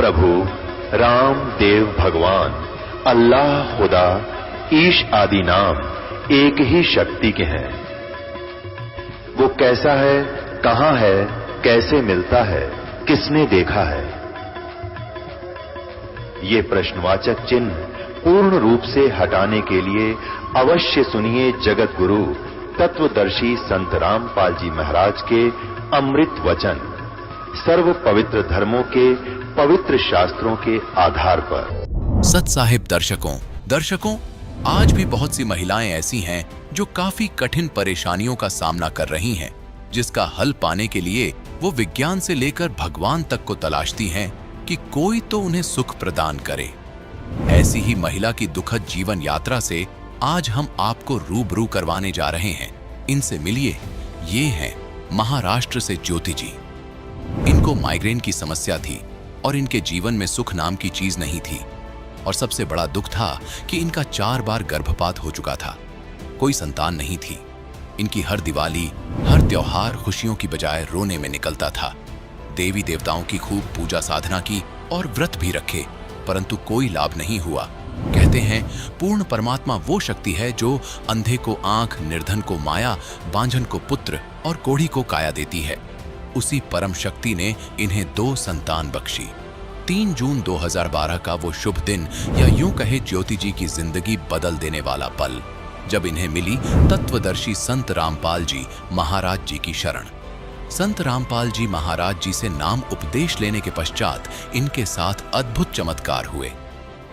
प्रभु राम देव भगवान अल्लाह खुदा ईश आदि नाम एक ही शक्ति के हैं। वो कैसा है, कहां है, कैसे मिलता है, किसने देखा है? ये प्रश्नवाचक चिन्ह पूर्ण रूप से हटाने के लिए अवश्य सुनिए जगत गुरु तत्वदर्शी संत रामपाल जी महाराज के अमृत वचन, सर्व पवित्र धर्मों के पवित्र शास्त्रों के आधार पर। सत साहिब दर्शकों, आज भी बहुत सी महिलाएं ऐसी हैं जो काफी कठिन परेशानियों का सामना कर रही हैं, जिसका हल पाने के लिए वो विज्ञान से लेकर भगवान तक को तलाशती हैं कि कोई तो उन्हें सुख प्रदान करे। ऐसी ही महिला की दुखद जीवन यात्रा से आज हम आपको रूबरू करवाने जा रहे हैं। इनसे मिलिए। ये हैं महाराष्ट्र से ज्योति जी। इनको माइग्रेन की समस्या थी और इनके जीवन में सुख नाम की चीज नहीं थी, और सबसे बड़ा दुख था कि इनका 4 बार गर्भपात हो चुका था। कोई संतान नहीं थी। इनकी हर दिवाली, हर त्योहार खुशियों की बजाय रोने में निकलता था। देवी देवताओं की खूब पूजा साधना की और व्रत भी रखे, परंतु कोई लाभ नहीं हुआ। कहते हैं पूर्ण परमात्मा वो शक्ति है जो अंधे को आंख, निर्धन को माया, बांझन को पुत्र और कोढ़ी को काया देती है। उसी परम शक्ति ने इन्हें 2 संतान बख्शी। 3 जून 2012 का वो शुभ दिन, या यूं कहे ज्योति जी की जिंदगी बदल देने वाला पल, जब इन्हें मिली तत्वदर्शी संत रामपाल जी महाराज जी की शरण। संत रामपाल जी महाराज जी से नाम उपदेश लेने के पश्चात इनके साथ अद्भुत चमत्कार हुए।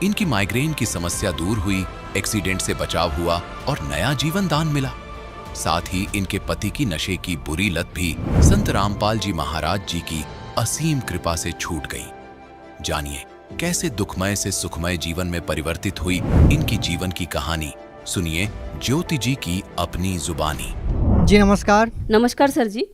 इनकी माइग्रेन की समस्या दूर हुई, एक्सीडेंट से बचाव हुआ और नया जीवन दान मिला। साथ ही इनके पति की नशे की बुरी लत भी संत रामपाल जी महाराज जी की असीम कृपा से छूट गई। जानिए कैसे दुखमय से सुखमय जीवन में परिवर्तित हुई इनकी जीवन की कहानी। सुनिए ज्योति जी की अपनी जुबानी। जी नमस्कार। नमस्कार सर जी।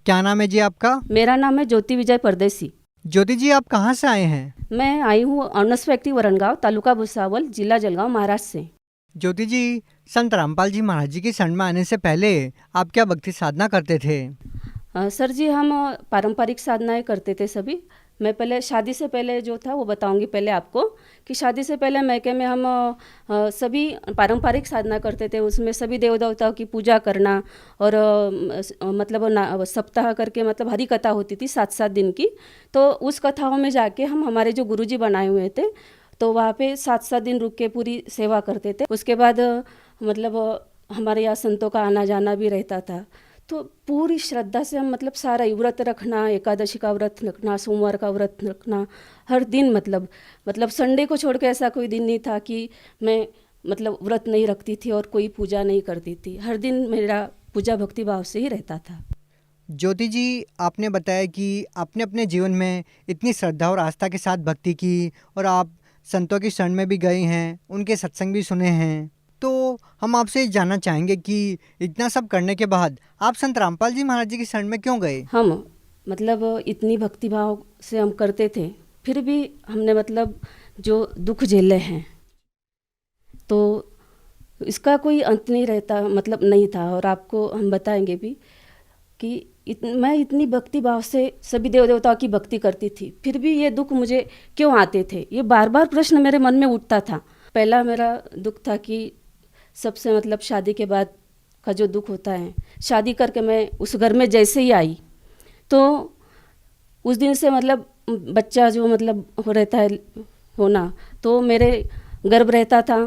क्या नाम है जी आपका? मेरा नाम है ज्योति विजय परदेसी। ज्योति जी आप कहाँ से आए हैं? मैं आई हूँ अनस फैक्ट्री वरणगांव, तालुका भुसावल, जिला जलगांव, महाराष्ट्र से। ज्योति जी, संत रामपाल जी महाराज जी की शरण में आने से पहले आप क्या भक्ति साधना करते थे? सर जी हम पारंपरिक साधनाएं करते थे सभी। मैं पहले शादी से पहले जो था वो बताऊंगी पहले आपको कि शादी से पहले मैके में हम सभी पारंपरिक साधना करते थे। उसमें सभी देव देवताओं की पूजा करना और मतलब सप्ताह करके मतलब हरी कथा होती थी 7-7 दिन की। तो उस कथाओं में जाके हम हमारे जो गुरुजी बनाए हुए थे तो वहाँ पे 7-7 दिन रुक के पूरी सेवा करते थे। उसके बाद मतलब हमारे यहाँ संतों का आना जाना भी रहता था। तो पूरी श्रद्धा से हम मतलब सारा व्रत रखना, एकादशी का व्रत रखना, सोमवार का व्रत रखना, हर दिन मतलब संडे को छोड़ के ऐसा कोई दिन नहीं था कि मैं मतलब व्रत नहीं रखती थी और कोई पूजा नहीं करती थी। हर दिन मेरा पूजा भक्ति भाव से ही रहता था। ज्योति जी, आपने बताया कि आपने अपने जीवन में इतनी श्रद्धा और आस्था के साथ भक्ति की और आप संतों की शरण में भी गए हैं, उनके सत्संग भी सुने हैं। तो हम आपसे जानना चाहेंगे कि इतना सब करने के बाद आप संत रामपाल जी महाराज जी की शरण में क्यों गए? हम मतलब इतनी भक्ति भाव से हम करते थे, फिर भी हमने मतलब जो दुख झेले हैं तो इसका कोई अंत नहीं रहता, मतलब नहीं था। और आपको हम बताएंगे भी कि मैं इतनी भक्ति भाव से सभी देव देवताओं की भक्ति करती थी, फिर भी ये दुख मुझे क्यों आते थे, ये बार बार प्रश्न मेरे मन में उठता था। पहला मेरा दुख था कि सबसे मतलब शादी के बाद का जो दुख होता है, शादी करके मैं उस घर में जैसे ही आई तो उस दिन से मतलब बच्चा जो मतलब हो रहता है होना, तो मेरे गर्भ रहता था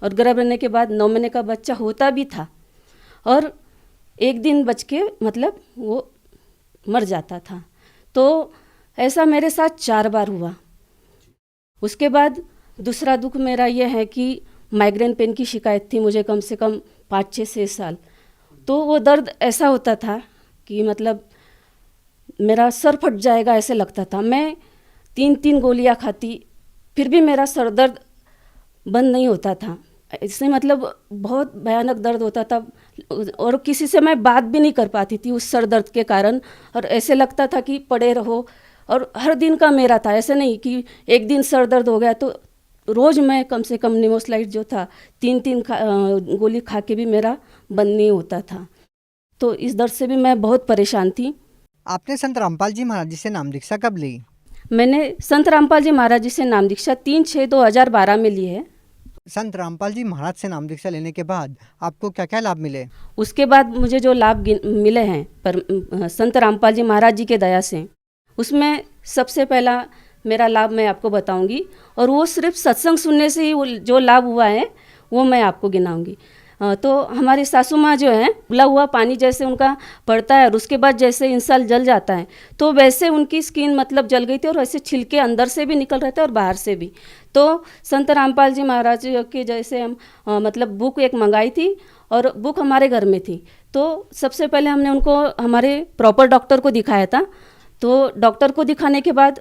और गर्भ रहने के बाद 9 महीने का बच्चा होता भी था और एक दिन बच के मतलब वो मर जाता था। तो ऐसा मेरे साथ 4 बार हुआ। उसके बाद दूसरा दुख मेरा ये है कि माइग्रेन पेन की शिकायत थी मुझे कम से कम 5-6 साल। तो वो दर्द ऐसा होता था कि मतलब मेरा सर फट जाएगा ऐसे लगता था। मैं 3-3 गोलियां खाती फिर भी मेरा सर दर्द बंद नहीं होता था। इससे मतलब बहुत भयानक दर्द होता था और किसी से मैं बात भी नहीं कर पाती थी उस सर दर्द के कारण। और ऐसे लगता था कि पड़े रहो, और हर दिन का मेरा था, ऐसे नहीं कि एक दिन सर दर्द हो गया तो रोज़ मैं कम से कम निमोस्लाइड जो था 3-3 गोली खा के भी मेरा बंद नहीं होता था। तो इस दर्द से भी मैं बहुत परेशान थी। आपने संत रामपाल जी महाराज जी से नाम दीक्षा कब ली? मैंने संत रामपाल जी महाराज जी से नाम दीक्षा 3/6/2012 में ली है। संत रामपाल जी महाराज से नाम दीक्षा लेने के बाद आपको क्या क्या लाभ मिले? उसके बाद मुझे जो लाभ मिले हैं पर संत रामपाल जी महाराज जी के दया से, उसमें सबसे पहला मेरा लाभ मैं आपको बताऊंगी, और वो सिर्फ सत्संग सुनने से ही जो लाभ हुआ है वो मैं आपको गिनाऊंगी। तो हमारी सासू माँ जो है, उबला हुआ पानी जैसे उनका पड़ता है और उसके बाद जैसे इंसान जल जाता है, तो वैसे उनकी स्किन मतलब जल गई थी और वैसे छिलके अंदर से भी निकल रहे थे और बाहर से भी। तो संत रामपाल जी महाराज के जैसे हम मतलब बुक एक मंगाई थी और बुक हमारे घर में थी। तो सबसे पहले हमने उनको हमारे प्रॉपर डॉक्टर को दिखाया था। तो डॉक्टर को दिखाने के बाद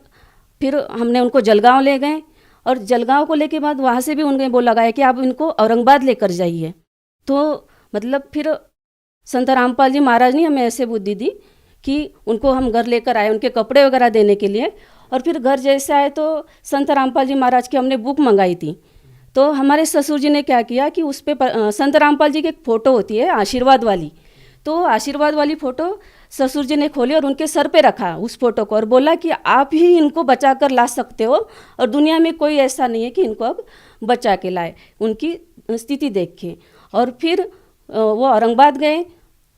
फिर हमने उनको जलगांव ले गए, और जलगांव को लेके बाद वहाँ से भी उन्होंने वो लगाया कि आप इनको औरंगाबाद लेकर जाइए। तो मतलब फिर संत रामपाल जी महाराज ने हमें ऐसे बुद्धि दी कि उनको हम घर लेकर आए, उनके कपड़े वगैरह देने के लिए। और फिर घर जैसे आए तो संत रामपाल जी महाराज की हमने बुक मंगाई थी। तो हमारे ससुर जी ने क्या किया कि उस पर संत रामपाल जी की एक फ़ोटो होती है आशीर्वाद वाली, तो आशीर्वाद वाली फ़ोटो ससुर जी ने खोली और उनके सर पे रखा उस फ़ोटो को, और बोला कि आप ही इनको बचा कर ला सकते हो और दुनिया में कोई ऐसा नहीं है कि इनको अब बचा के लाए, उनकी स्थिति देख के। और फिर वो औरंगाबाद गए।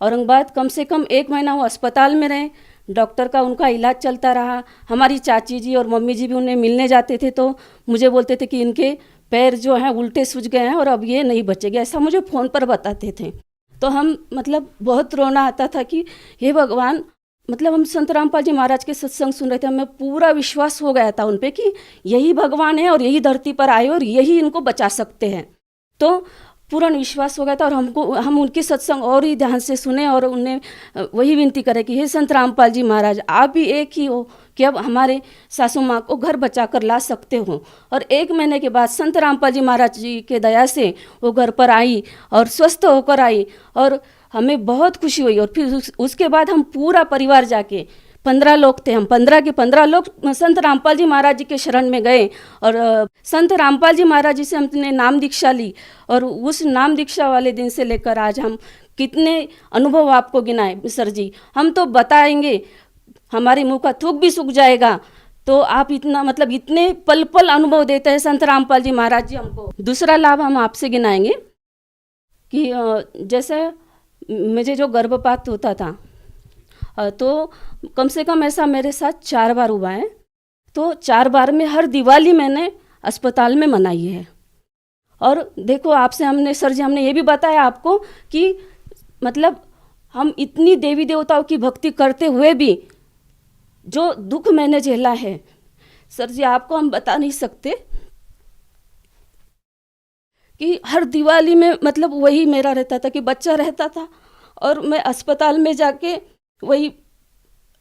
औरंगाबाद कम से कम 1 महीना वो अस्पताल में रहे, डॉक्टर का उनका इलाज चलता रहा। हमारी चाची जी और मम्मी जी भी उन्हें मिलने जाते थे तो मुझे बोलते थे कि इनके पैर जो हैं उल्टे सूज गए हैं और अब ये नहीं बचेंगे, ऐसा मुझे फ़ोन पर बताते थे। तो हम मतलब बहुत रोना आता था कि हे भगवान, मतलब हम संत रामपाल जी महाराज के सत्संग सुन रहे थे, हमें पूरा विश्वास हो गया था उन पे कि यही भगवान है और यही धरती पर आए और यही इनको बचा सकते हैं। तो पूर्ण विश्वास हो गया था और हम उनकी सत्संग और ही ध्यान से सुने और उन्हें वही विनती करें कि हे संत रामपाल जी महाराज, आप भी एक ही हो कि अब हमारे सासू माँ को घर बचा कर ला सकते हो। और 1 महीने के बाद संत रामपाल जी महाराज जी के दया से वो घर पर आई और स्वस्थ होकर आई और हमें बहुत खुशी हुई। और फिर उसके बाद हम पूरा परिवार जाके 15 लोग थे, हम 15 के 15 लोग संत रामपाल जी महाराज जी के शरण में गए और संत रामपाल जी महाराज जी से हमने नाम दीक्षा ली। और उस नाम दीक्षा वाले दिन से लेकर आज हम कितने अनुभव आपको गिनाए सर जी, हम तो बताएंगे, हमारे मुंह का थूक भी सूख जाएगा। तो आप इतना मतलब इतने पल पल अनुभव देते हैं संत रामपाल जी महाराज जी हमको। दूसरा लाभ हम आपसे गिनाएंगे कि जैसे मुझे जो गर्भपात होता था तो कम से कम ऐसा मेरे साथ 4 बार हुआ है। तो 4 बार में हर दिवाली मैंने अस्पताल में मनाई है। और देखो आपसे हमने सर जी हमने ये भी बताया आपको कि मतलब हम इतनी देवी देवताओं की भक्ति करते हुए भी जो दुख मैंने झेला है सर जी आपको हम बता नहीं सकते। कि हर दिवाली में मतलब वही मेरा रहता था कि बच्चा रहता था और मैं अस्पताल में जाके वही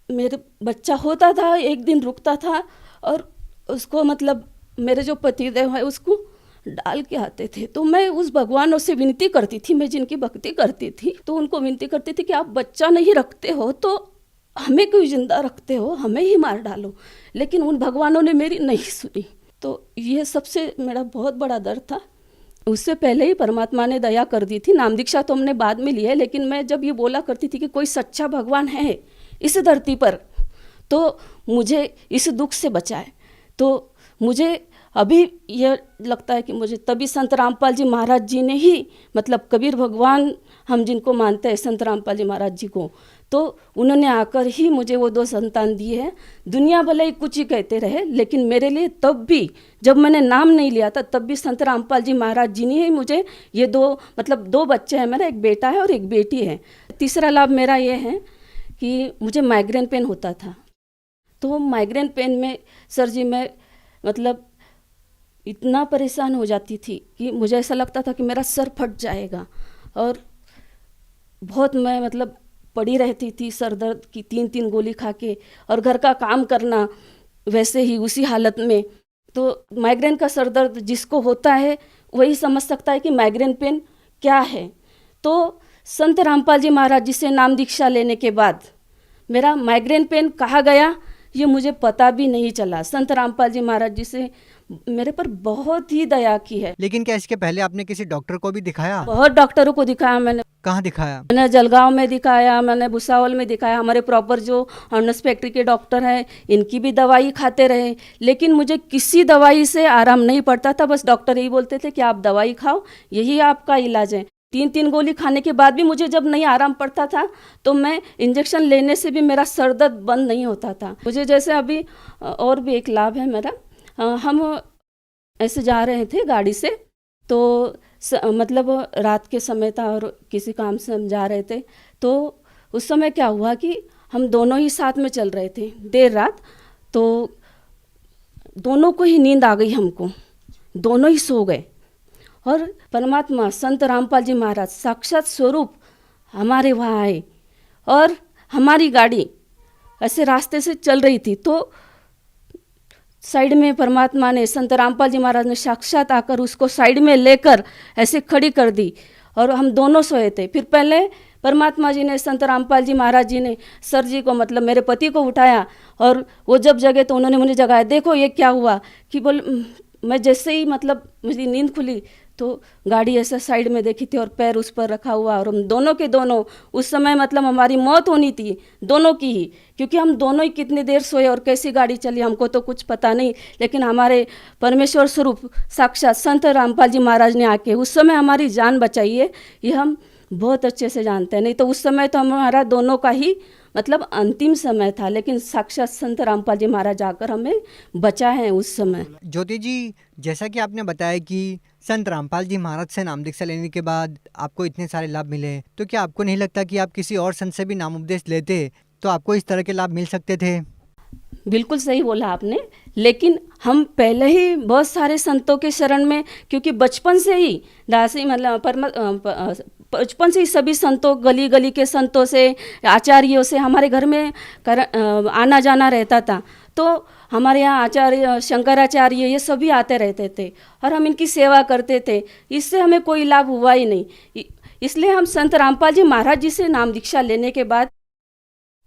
मेरे बच्चा होता था, एक दिन रुकता था और उसको मतलब मेरे जो पतिदेव है उसको डाल के आते थे। तो मैं उस भगवानों से विनती करती थी, मैं जिनकी भक्ति करती थी तो उनको विनती करती थी कि आप बच्चा नहीं रखते हो तो हमें क्यों जिंदा रखते हो, हमें ही मार डालो। लेकिन उन भगवानों ने मेरी नहीं सुनी। तो ये सबसे मेरा बहुत बड़ा डर था। उससे पहले ही परमात्मा ने दया कर दी थी। नाम दीक्षा तो हमने बाद में ली है, लेकिन मैं जब ये बोला करती थी कि कोई सच्चा भगवान है इस धरती पर तो मुझे इस दुख से बचाए। तो मुझे अभी यह लगता है कि मुझे तभी संत रामपाल जी महाराज जी ने ही मतलब कबीर भगवान हम जिनको मानते हैं संत रामपाल जी महाराज जी को, तो उन्होंने आकर ही मुझे वो 2 संतान दिए हैं। दुनिया भले ही कुछ ही कहते रहे लेकिन मेरे लिए तब भी जब मैंने नाम नहीं लिया था तब भी संत रामपाल जी महाराज जी ने ही मुझे ये 2 बच्चे हैं, मेरा एक बेटा है और एक बेटी है। तीसरा लाभ मेरा ये है कि मुझे माइग्रेन पेन होता था। तो माइग्रेन पेन में सर जी मैं मतलब इतना परेशान हो जाती थी कि मुझे ऐसा लगता था कि मेरा सर फट जाएगा और बहुत मैं मतलब पड़ी रहती थी सर दर्द की 3-3 गोली खा के और घर का काम करना वैसे ही उसी हालत में। तो माइग्रेन का सर दर्द जिसको होता है वही समझ सकता है कि माइग्रेन पेन क्या है। तो संत रामपाल जी महाराज जी से नाम दीक्षा लेने के बाद मेरा माइग्रेन पेन कहाँ गया ये मुझे पता भी नहीं चला। संत रामपाल जी महाराज जी से मेरे पर बहुत ही दया की है। लेकिन क्या इसके पहले आपने किसी डॉक्टर को भी दिखाया? बहुत डॉक्टरों को दिखाया मैंने। कहाँ दिखाया? मैंने जलगांव में दिखाया, मैंने भुसावल में दिखाया, हमारे प्रॉपर जो हॉर्नस फैक्ट्री के डॉक्टर हैं इनकी भी दवाई खाते रहे, लेकिन मुझे किसी दवाई से आराम नहीं पड़ता था। बस डॉक्टर यही बोलते थे कि आप दवाई खाओ, यही आपका इलाज है। 3-3 गोली खाने के बाद भी मुझे जब नहीं आराम पड़ता था तो मैं इंजेक्शन लेने से भी मेरा सर दर्द बंद नहीं होता था। मुझे जैसे अभी और भी एक लाभ है मेरा, हम ऐसे जा रहे थे गाड़ी से, तो मतलब रात के समय था और किसी काम से हम जा रहे थे, तो उस समय क्या हुआ कि हम दोनों ही साथ में चल रहे थे देर रात, तो दोनों को ही नींद आ गई, हमको दोनों ही सो गए। और परमात्मा संत रामपाल जी महाराज साक्षात स्वरूप हमारे वहाँ आए और हमारी गाड़ी ऐसे रास्ते से चल रही थी, तो साइड में परमात्मा ने, संत रामपाल जी महाराज ने साक्षात आकर उसको साइड में लेकर ऐसे खड़ी कर दी और हम दोनों सोए थे। फिर पहले परमात्मा जी ने, संत रामपाल जी महाराज जी ने सर जी को, मतलब मेरे पति को उठाया, और वो जब जगे तो उन्होंने मुझे जगाया। देखो ये क्या हुआ कि मैं जैसे ही मतलब मुझे नींद खुली तो गाड़ी ऐसा साइड में देखी थी और पैर उस पर रखा हुआ, और हम दोनों के दोनों उस समय मतलब हमारी मौत होनी थी दोनों की ही, क्योंकि हम दोनों ही कितनी देर सोए और कैसी गाड़ी चली हमको तो कुछ पता नहीं, लेकिन हमारे परमेश्वर स्वरूप साक्षात संत रामपाल जी महाराज ने आके उस समय हमारी जान बचाई है, ये हम बहुत अच्छे से जानते हैं। नहीं तो उस समय तो हमारा दोनों का ही मतलब अंतिम समय था, लेकिन साक्षात संत रामपाल जी महाराज आकर हमें बचा है उस समय। ज्योति जी, जैसा कि आपने बताया कि संत रामपाल जी महाराज से नाम दीक्षा लेने के बाद आपको इतने सारे लाभ मिले, तो क्या आपको नहीं लगता कि आप किसी और संत से भी नाम उपदेश लेते तो आपको इस तरह के लाभ मिल सकते थे? बिल्कुल सही बोला आपने, लेकिन हम पहले ही बहुत सारे संतों के शरण में, क्योंकि बचपन से ही दासी मतलब बचपन से ही सभी संतों, गली गली के संतों से, आचार्यों से हमारे घर में आना जाना रहता था। तो हमारे यहाँ आचार्य, शंकराचार्य, ये सभी आते रहते थे और हम इनकी सेवा करते थे। इससे हमें कोई लाभ हुआ ही नहीं। इसलिए हम संत रामपाल जी महाराज जी से नाम दीक्षा लेने के बाद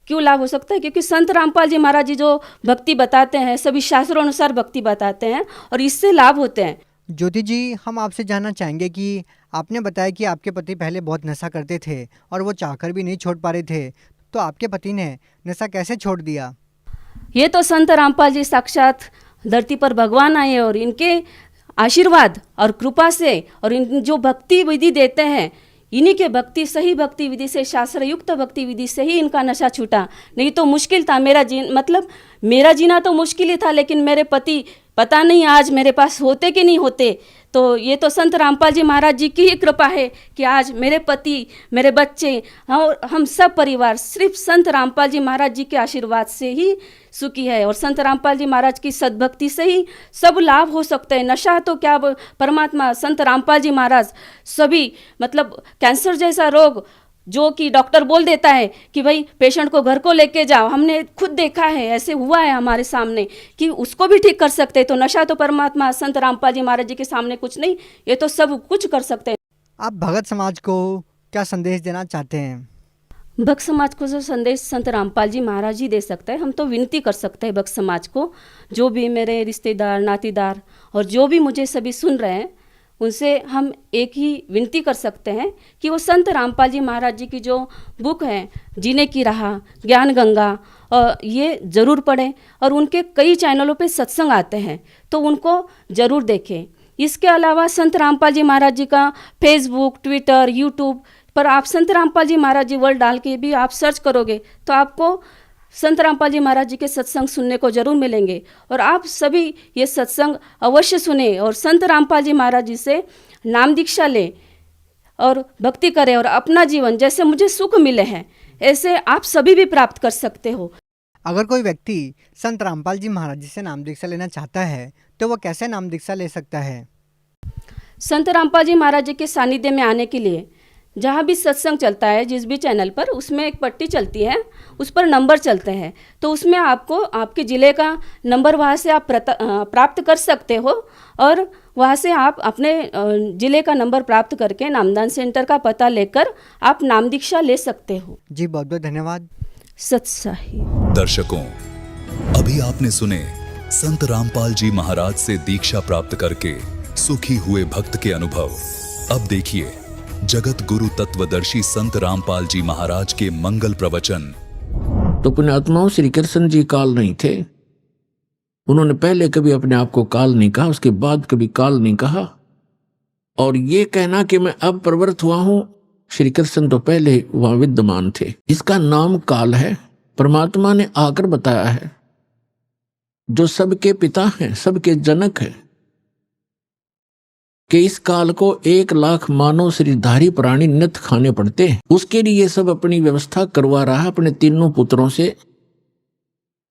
क्यों लाभ हो सकता है, क्योंकि संत रामपाल जी महाराज जी जो भक्ति बताते हैं सभी शास्त्रों अनुसार भक्ति बताते हैं और इससे लाभ होते हैं। ज्योति जी, हम आपसे जानना चाहेंगे कि आपने बताया कि आपके पति पहले बहुत नशा करते थे और वो चाहकर भी नहीं छोड़ पा रहे थे, तो आपके पति ने नशा कैसे छोड़ दिया? ये तो संत रामपाल जी साक्षात धरती पर भगवान आए और इनके आशीर्वाद और कृपा से और इन जो भक्ति विधि देते हैं, इन्हीं के भक्ति, सही भक्ति विधि से, शास्त्र युक्त भक्ति विधि से ही इनका नशा छूटा। नहीं तो मुश्किल था मेरा जीना तो मुश्किल ही था, लेकिन मेरे पति पता नहीं आज मेरे पास होते कि नहीं होते। तो ये तो संत रामपाल जी महाराज जी की ही कृपा है कि आज मेरे पति, मेरे बच्चे और हम सब परिवार सिर्फ संत रामपाल जी महाराज जी के आशीर्वाद से ही सुखी है। और संत रामपाल जी महाराज की सद्भक्ति से ही सब लाभ हो सकते हैं। नशा तो क्या, परमात्मा संत रामपाल जी महाराज सभी मतलब कैंसर जैसा रोग जो कि डॉक्टर बोल देता है कि भाई पेशेंट को घर को लेके जाओ, हमने खुद देखा है, ऐसे हुआ है हमारे सामने कि उसको भी ठीक कर सकते हैं। तो नशा तो परमात्मा संत रामपाल जी महाराज जी के सामने कुछ नहीं, ये तो सब कुछ कर सकते हैं। आप भगत समाज को क्या संदेश देना चाहते हैं? भक्त समाज को जो संदेश संत रामपाल जी महाराज ही दे सकते हैं। हम तो विनती कर सकते हैं भक्त समाज को, जो भी मेरे रिश्तेदार, नातीदार और जो भी मुझे सभी सुन रहे हैं, उनसे हम एक ही विनती कर सकते हैं कि वो संत रामपाल जी महाराज जी की जो बुक है जीने की राह, ज्ञान गंगा, और ये ज़रूर पढ़ें। और उनके कई चैनलों पे सत्संग आते हैं तो उनको ज़रूर देखें। इसके अलावा संत रामपाल जी महाराज जी का फेसबुक, ट्विटर, यूट्यूब पर आप संत रामपाल जी महाराज जी वर्ड डाल के भी आप सर्च करोगे तो आपको संत रामपाल जी महाराज जी के सत्संग सुनने को जरूर मिलेंगे। और आप सभी ये सत्संग अवश्य सुने और संत रामपाल जी महाराज जी से नाम दीक्षा ले और भक्ति करें और अपना जीवन जैसे मुझे सुख मिले हैं ऐसे आप सभी भी प्राप्त कर सकते हो। अगर कोई व्यक्ति संत रामपाल जी महाराज जी से नाम दीक्षा लेना चाहता है तो वो कैसे नाम दीक्षा ले सकता है? संत रामपाल जी महाराज जी के सानिध्य में आने के लिए जहाँ भी सत्संग चलता है, जिस भी चैनल पर, उसमें एक पट्टी चलती है, उस पर नंबर चलते हैं, तो उसमें आपको आपके ज़िले का नंबर वहाँ से आप प्राप्त कर सकते हो और वहाँ से आप अपने ज़िले का नंबर प्राप्त करके नामदान सेंटर का पता लेकर आप नाम दीक्षा ले सकते हो। जी बहुत बहुत धन्यवाद। सत्साही दर्शकों, अभी आपने सुने संत रामपाल जी महाराज से दीक्षा प्राप्त करके सुखी हुए भक्त के अनुभव। अब देखिए जगत गुरु तत्वदर्शी संत रामपाल जी महाराज के मंगल प्रवचन। तो पुण्यात्माओं, श्री कृष्ण जी काल नहीं थे। उन्होंने पहले कभी अपने आप को काल नहीं कहा, उसके बाद कभी काल नहीं कहा। और ये कहना कि मैं अब प्रवृत्त हुआ हूं, श्री कृष्ण तो पहले वहां विद्यमान थे। इसका नाम काल है। परमात्मा ने आकर बताया है, जो सबके पिता हैं, सबके जनक हैं, कि इस काल को 1,00,000 मानव शरीरधारी प्राणी नित्य खाने पड़ते हैं। उसके लिए सब अपनी व्यवस्था करवा रहा है। अपने तीनों पुत्रों से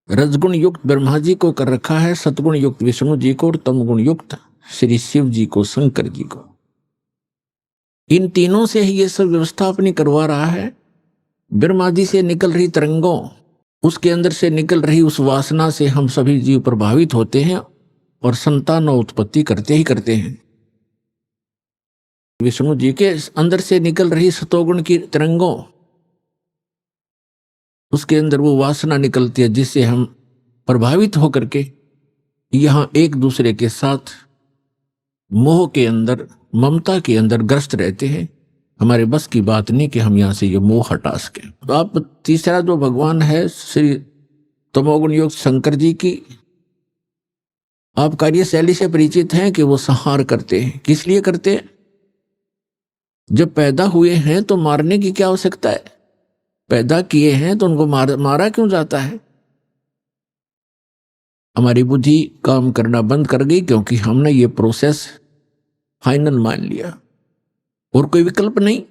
रजगुण युक्त ब्रह्मा जी को कर रखा है, सतगुण युक्त विष्णु जी को और तमगुण युक्त श्री शिव जी को, शंकर जी को। इन तीनों से ही ये सब व्यवस्था अपनी करवा रहा है। ब्रह्मा जी से निकल रही तरंगों, उसके अंदर से निकल रही उस वासना से हम सभी जीव प्रभावित होते हैं और संतान उत्पत्ति करते ही करते हैं। विष्णु जी के अंदर से निकल रही सतोगुण की तरंगों, उसके अंदर वो वासना निकलती है जिससे हम प्रभावित होकर के यहां एक दूसरे के साथ मोह के अंदर, ममता के अंदर ग्रस्त रहते हैं। हमारे बस की बात नहीं कि हम यहां से ये मोह हटा सकें। तो आप तीसरा जो भगवान है श्री तमोगुण युक्त शंकर जी की आप कार्यशैली से परिचित हैं कि वो संहार करते हैं। किस लिए करते हैं? जब पैदा हुए हैं तो मारने की क्या आवश्यकता है? पैदा किए हैं तो उनको मारा क्यों जाता है? हमारी बुद्धि काम करना बंद कर गई क्योंकि हमने ये प्रोसेस फाइनल मान लिया और कोई विकल्प नहीं।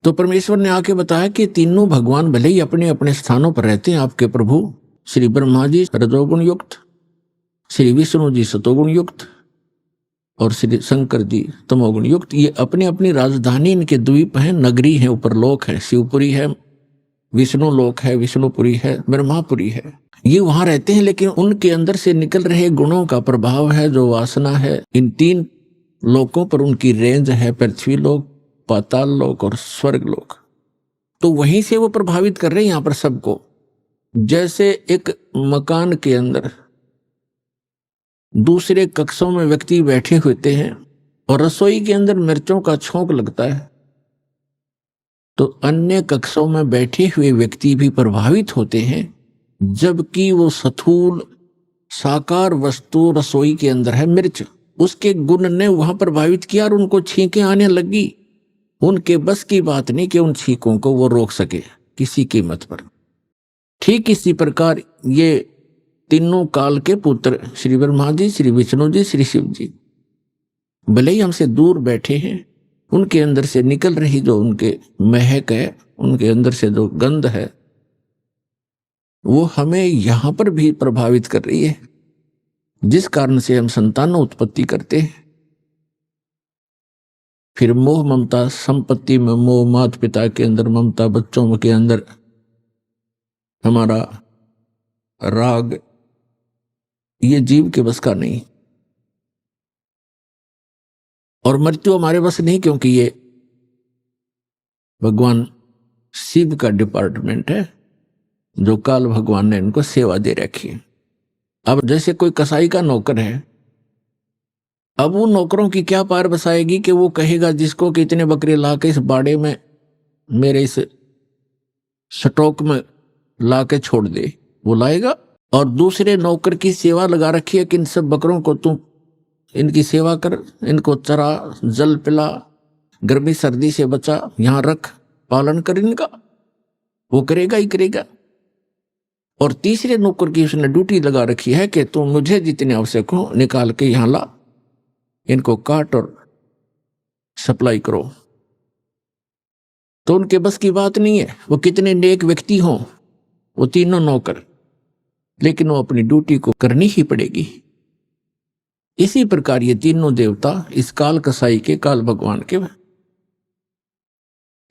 तो परमेश्वर ने आके बताया कि तीनों भगवान भले ही अपने अपने स्थानों पर रहते हैं। आपके प्रभु श्री ब्रह्मा जी रजोगुण युक्त, श्री विष्णु जी सतोगुण युक्त और श्री शंकर जी तमोगुण युक्त। ये अपनी अपनी राजधानी, इनके द्वीप हैं, नगरी है, ऊपर लोक है, शिवपुरी है, विष्णु लोक है, विष्णुपुरी है, ब्रह्मापुरी है। ये वहां रहते हैं, लेकिन उनके अंदर से निकल रहे गुणों का प्रभाव है, जो वासना है। इन 3 लोकों पर उनकी रेंज है, पृथ्वी लोक, पाताल लोक और स्वर्ग लोक। तो वहीं से वो प्रभावित कर रहे हैं यहां पर सबको। जैसे एक मकान के अंदर दूसरे कक्षों में व्यक्ति बैठे होते हैं और रसोई के अंदर मिर्चों का छोंक लगता है, तो अन्य कक्षों में बैठे हुए व्यक्ति भी प्रभावित होते हैं, जबकि वो स्थूल साकार वस्तु रसोई के अंदर है मिर्च, उसके गुण ने वहां प्रभावित किया और उनको छींकें आने लगी। उनके बस की बात नहीं कि उन छींकों को वो रोक सके किसी कीमत पर। ठीक इसी प्रकार ये तीनों काल के पुत्र श्री ब्रह्मा जी, श्री विष्णु जी, श्री शिव जी भले ही हमसे दूर बैठे हैं, उनके अंदर से निकल रही जो उनके महक है, उनके अंदर से जो गंध है, वो हमें यहां पर भी प्रभावित कर रही है, जिस कारण से हम संतान उत्पत्ति करते हैं। फिर मोह ममता, संपत्ति में मोह, माता पिता के अंदर ममता, बच्चों के अंदर हमारा राग, ये जीव के बस का नहीं। और मृत्यु हमारे बस नहीं, क्योंकि ये भगवान शिव का डिपार्टमेंट है, जो काल भगवान ने इनको सेवा दे रखी है। अब जैसे कोई कसाई का नौकर है, अब वो नौकरों की क्या पार बसाएगी कि वो कहेगा जिसको कि इतने बकरे ला के इस बाड़े में मेरे इस स्टॉक में ला के छोड़ दे, वो लाएगा। और दूसरे नौकर की सेवा लगा रखी है कि इन सब बकरों को तू इनकी सेवा कर, इनको चरा, जल पिला, गर्मी सर्दी से बचा, यहां रख, पालन कर इनका, वो करेगा ही करेगा। और तीसरे नौकर की उसने ड्यूटी लगा रखी है कि तुम मुझे जितने आवश्यक हो निकाल के यहां ला, इनको काट और सप्लाई करो। तो उनके बस की बात नहीं है, वो कितने नेक व्यक्ति हों, वो तीनों नौकर, लेकिन वो अपनी ड्यूटी को करनी ही पड़ेगी। इसी प्रकार ये तीनों देवता इस काल कसाई के, काल भगवान के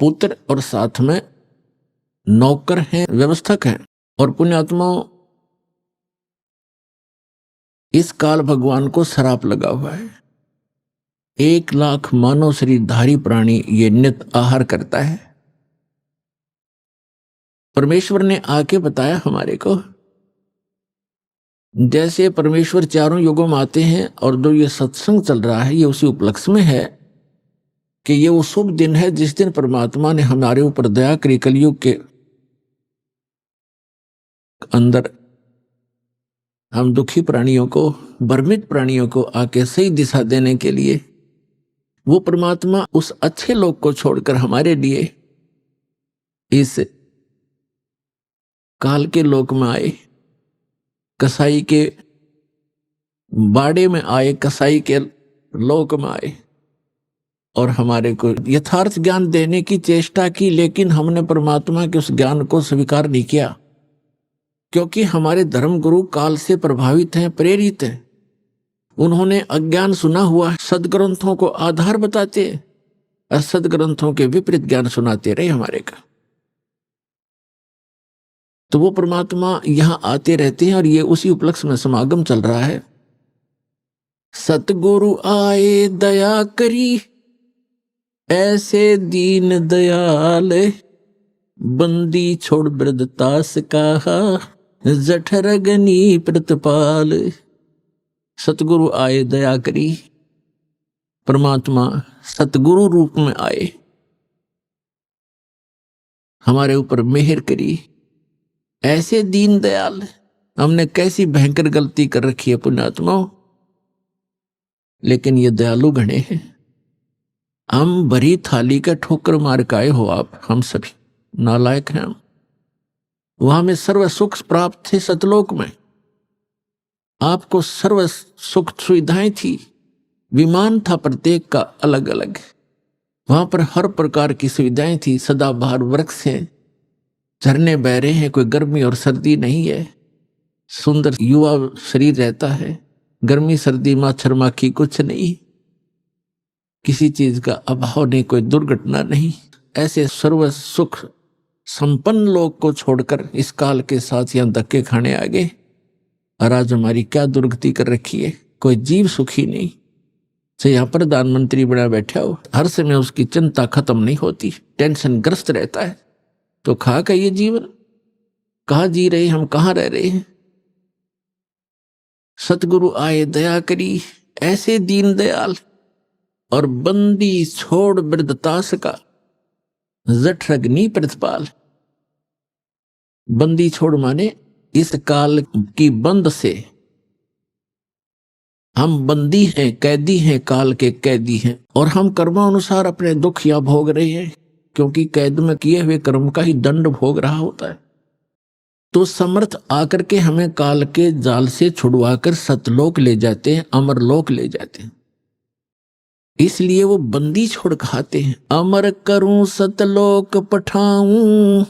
पुत्र और साथ में नौकर हैं, व्यवस्थक हैं। और पुण्यात्माओं, इस काल भगवान को श्राप लगा हुआ है। 1,00,000 मानव शरीरधारी प्राणी ये नित्य आहार करता है। परमेश्वर ने आके बताया हमारे को जैसे परमेश्वर चारों युगों में आते हैं, और जो ये सत्संग चल रहा है ये उसी उपलक्ष्य में है कि ये वो शुभ दिन है जिस दिन परमात्मा ने हमारे ऊपर दया करी। कलयुग के अंदर हम दुखी प्राणियों को, भ्रमित प्राणियों को आके सही दिशा देने के लिए वो परमात्मा उस अच्छे लोक को छोड़कर हमारे लिए इस काल के लोक में आए, कसाई के बाड़े में आए, कसाई के लोक में आए और हमारे को यथार्थ ज्ञान देने की चेष्टा की। लेकिन हमने परमात्मा के उस ज्ञान को स्वीकार नहीं किया, क्योंकि हमारे धर्म गुरु काल से प्रभावित हैं, प्रेरित हैं। उन्होंने अज्ञान सुना हुआ सदग्रंथों को आधार बताते और सदग्रंथों के विपरीत ज्ञान सुनाते रहे हमारे का। तो वो परमात्मा यहां आते रहते हैं और ये उसी उपलक्ष्य में समागम चल रहा है। सतगुरु आए दया करी, ऐसे दीन दयाल, बंदी छोड़ वृद्धतास कहा, जठरगनी प्रतिपाल। सतगुरु आए दया करी, परमात्मा सतगुरु रूप में आए, हमारे ऊपर मेहर करी। ऐसे दीन दयाल, हमने कैसी भयंकर गलती कर रखी है पुण्यात्माओं, लेकिन ये दयालु गणे हैं। हम भरी थाली का ठोकर मार के आए हो आप, हम सभी नालायक हैं हम। वहां में सर्व सुख प्राप्त थे सतलोक में, आपको सर्व सुख सुविधाएं थी, विमान था प्रत्येक का अलग अलग, वहां पर हर प्रकार की सुविधाएं थी। सदाबहार वृक्ष हैं, झरने बह रहे हैं, कोई गर्मी और सर्दी नहीं है, सुंदर युवा शरीर रहता है, गर्मी सर्दी मच्छर माखी कुछ नहीं, किसी चीज का अभाव नहीं, कोई दुर्घटना नहीं। ऐसे सर्व सुख संपन्न लोग को छोड़कर इस काल के साथ यहां धक्के खाने आ गए। और आज हमारी क्या दुर्गति कर रखी है, कोई जीव सुखी नहीं। चाहे यहां प्रधानमंत्री बना बैठा हो, हर समय उसकी चिंता खत्म नहीं होती, टेंशन ग्रस्त रहता है। तो खा का ये जीवन कहाँ जी रहे, हम कहाँ रह रहे हैं। सतगुरु आए दया करी, ऐसे दीन दयाल, और बंदी छोड़ वृद्धतास का, जठरग्नि प्रतिपाल। बंदी छोड़ माने इस काल की बंद से हम बंदी हैं, कैदी हैं, काल के कैदी हैं, और हम कर्मानुसार अपने दुख या भोग रहे हैं, क्योंकि कैद में किए हुए कर्म का ही दंड भोग रहा होता है। तो समर्थ आकर के हमें काल के जाल से छुड़वाकर सतलोक ले जाते हैं, अमरलोक ले जाते हैं। इसलिए वो बंदी छोड़ खाते हैं। अमर करूं सतलोक पठाऊं,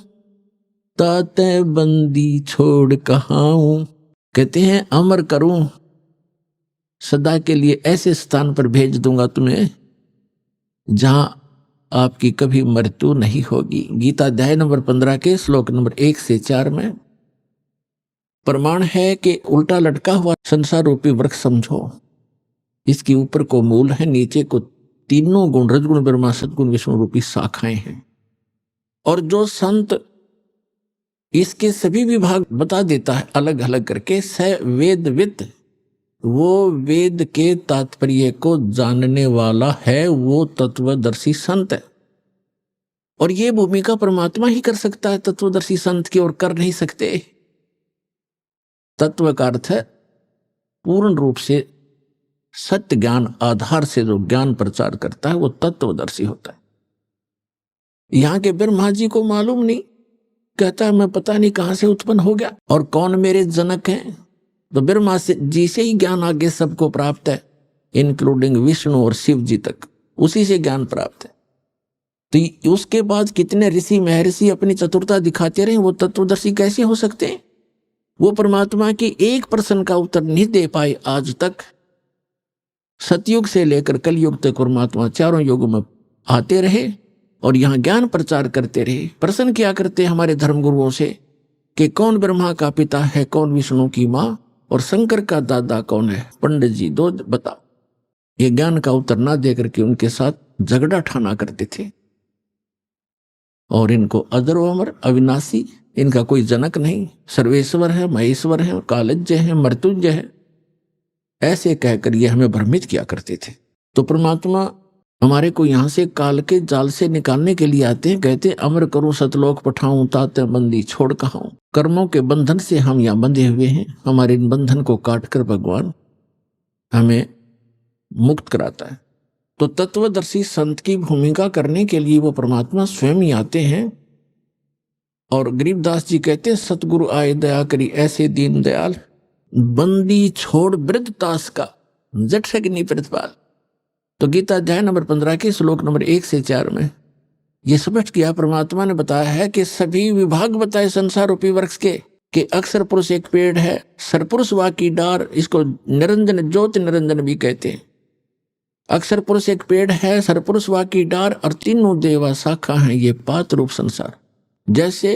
ताते बंदी छोड़ कहाऊं। कहते हैं अमर करूं, सदा के लिए ऐसे स्थान पर भेज दूंगा तुम्हें जहां आपकी कभी मृत्यु नहीं होगी। गीता अध्याय नंबर 15 के श्लोक नंबर 1 से 4 में प्रमाण है कि उल्टा लटका हुआ संसार रूपी वृक्ष समझो, इसके ऊपर को मूल है, नीचे को तीनों गुण रजगुण ब्रह्मा सदगुण विष्णु रूपी शाखाएं हैं। और जो संत इसके सभी विभाग बता देता है अलग अलग करके, स वेदविद, वो वेद के तात्पर्य को जानने वाला है, वो तत्वदर्शी संत है। और ये भूमिका परमात्मा ही कर सकता है तत्वदर्शी संत की, और कर नहीं सकते। तत्व का अर्थ है पूर्ण रूप से सत्य ज्ञान आधार से जो ज्ञान प्रचार करता है वो तत्वदर्शी होता है। यहां के ब्रह्मा जी को मालूम नहीं, कहता है मैं पता नहीं कहां से उत्पन्न हो गया और कौन मेरे जनक हैं। तो ब्रह्मा जी से ही ज्ञान आगे सबको प्राप्त है, इंक्लूडिंग विष्णु और शिव जी तक, उसी से ज्ञान प्राप्त है। तो उसके बाद कितने ऋषि महर्षि अपनी चतुरता दिखाते रहे, वो तत्वदर्शी कैसे हो सकते हैं। वो परमात्मा की एक प्रश्न का उत्तर नहीं दे पाए आज तक। सतयुग से लेकर कलयुग तक परमात्मा चारों युगों में आते रहे और यहाँ ज्ञान प्रचार करते रहे। प्रश्न किया करते हमारे धर्मगुरुओं से कि कौन ब्रह्मा का पिता है, कौन विष्णु की माँ, और शंकर का दादा कौन है, पंडित जी दो बताओ। ये ज्ञान का उत्तर ना देकर के उनके साथ झगड़ा ठाना करते थे। और इनको अजर अमर अविनाशी इनका कोई जनक नहीं, सर्वेश्वर है, महेश्वर है, कालज्ञ है, मृत्युंजय है, ऐसे कहकर ये हमें भ्रमित किया करते थे। तो परमात्मा हमारे को यहाँ से काल के जाल से निकालने के लिए आते हैं, कहते हैं अमर करूं सतलोक पठाऊं, ताते बंदी छोड़ कहाऊं। कर्मों के बंधन से हम यहाँ बंधे हुए हैं, हमारे इन बंधन को काट कर भगवान हमें मुक्त कराता है। तो तत्वदर्शी संत की भूमिका करने के लिए वो परमात्मा स्वयं ही आते हैं। और गरीबदास जी कहते हैं सतगुरु आए दया करी ऐसे दीन दयाल, बंदी छोड़ वृद्ध तास का जट से नहीं प्रतिपाल। तो गीता अध्याय नंबर 15 के श्लोक नंबर 1 से 4 में ये स्पष्ट किया, परमात्मा ने बताया है कि सभी विभाग बताए संसार रूपी वृक्ष के कि अक्षर पुरुष एक पेड़ है, सरपुरुष वा की डार, इसको निरंजन ज्योति निरंजन भी कहते हैं। अक्षर पुरुष एक पेड़ है, सरपुरुष वा की डार, और तीनों देवा शाखा हैं ये पात रूप संसार। जैसे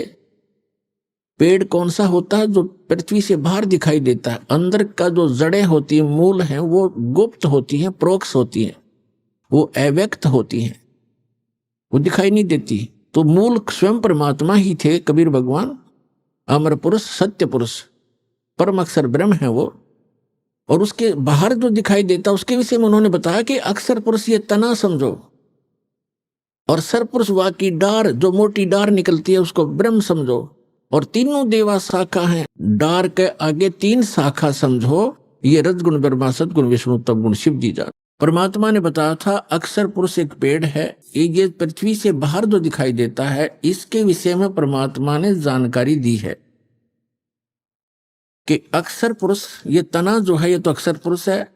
पेड़ कौन सा होता है, जो पृथ्वी से बाहर दिखाई देता है, अंदर का जो जड़ें होती है, मूल हैं, वो गुप्त होती हैं, प्रोक्ष होती हैं, वो अव्यक्त होती हैं, वो दिखाई नहीं देती। तो मूल स्वयं परमात्मा ही थे कबीर भगवान, अमर पुरुष, सत्य पुरुष, परम अक्षर ब्रह्म है वो। और उसके बाहर जो दिखाई देता उसके विषय में उन्होंने बताया कि अक्षर पुरुष ये तना समझो, और सरपुरुष वा की डार, जो मोटी डार निकलती है उसको ब्रह्म समझो, और तीनों देवा शाखा हैं, डार के आगे 3 शाखा समझो, ये रजगुण ब्रह्मा सदगुण विष्णु तप गुण शिव जी जान। परमात्मा ने बताया था अक्षर पुरुष एक पेड़ है, ये पृथ्वी से बाहर जो दिखाई देता है, इसके विषय में परमात्मा ने जानकारी दी है कि अक्षर पुरुष ये तना जो है ये तो अक्षर पुरुष है,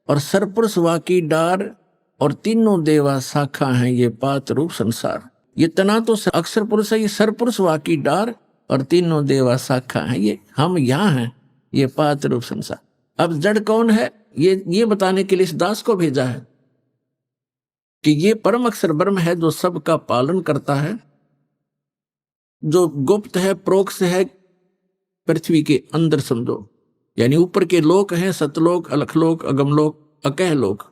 और सरपुरुष वा की डार, और तीनों देवा शाखा हैं ये पात रूप संसार। ये तना तो अक्षर पुरुष है, ये सरपुरुष वा की डार, और तीनों देवा शाखा हैं ये हम यहाँ हैं, ये पात रूप संसार। अब जड़ कौन है ये बताने के लिए इस दास को भेजा है कि ये परम अक्षर ब्रह्म है जो सबका पालन करता है, जो गुप्त है, प्रोक्ष है, पृथ्वी के अंदर समझो, यानी ऊपर के लोक हैं, सतलोक, अलखलोक, अगमलोक, अकह लोक,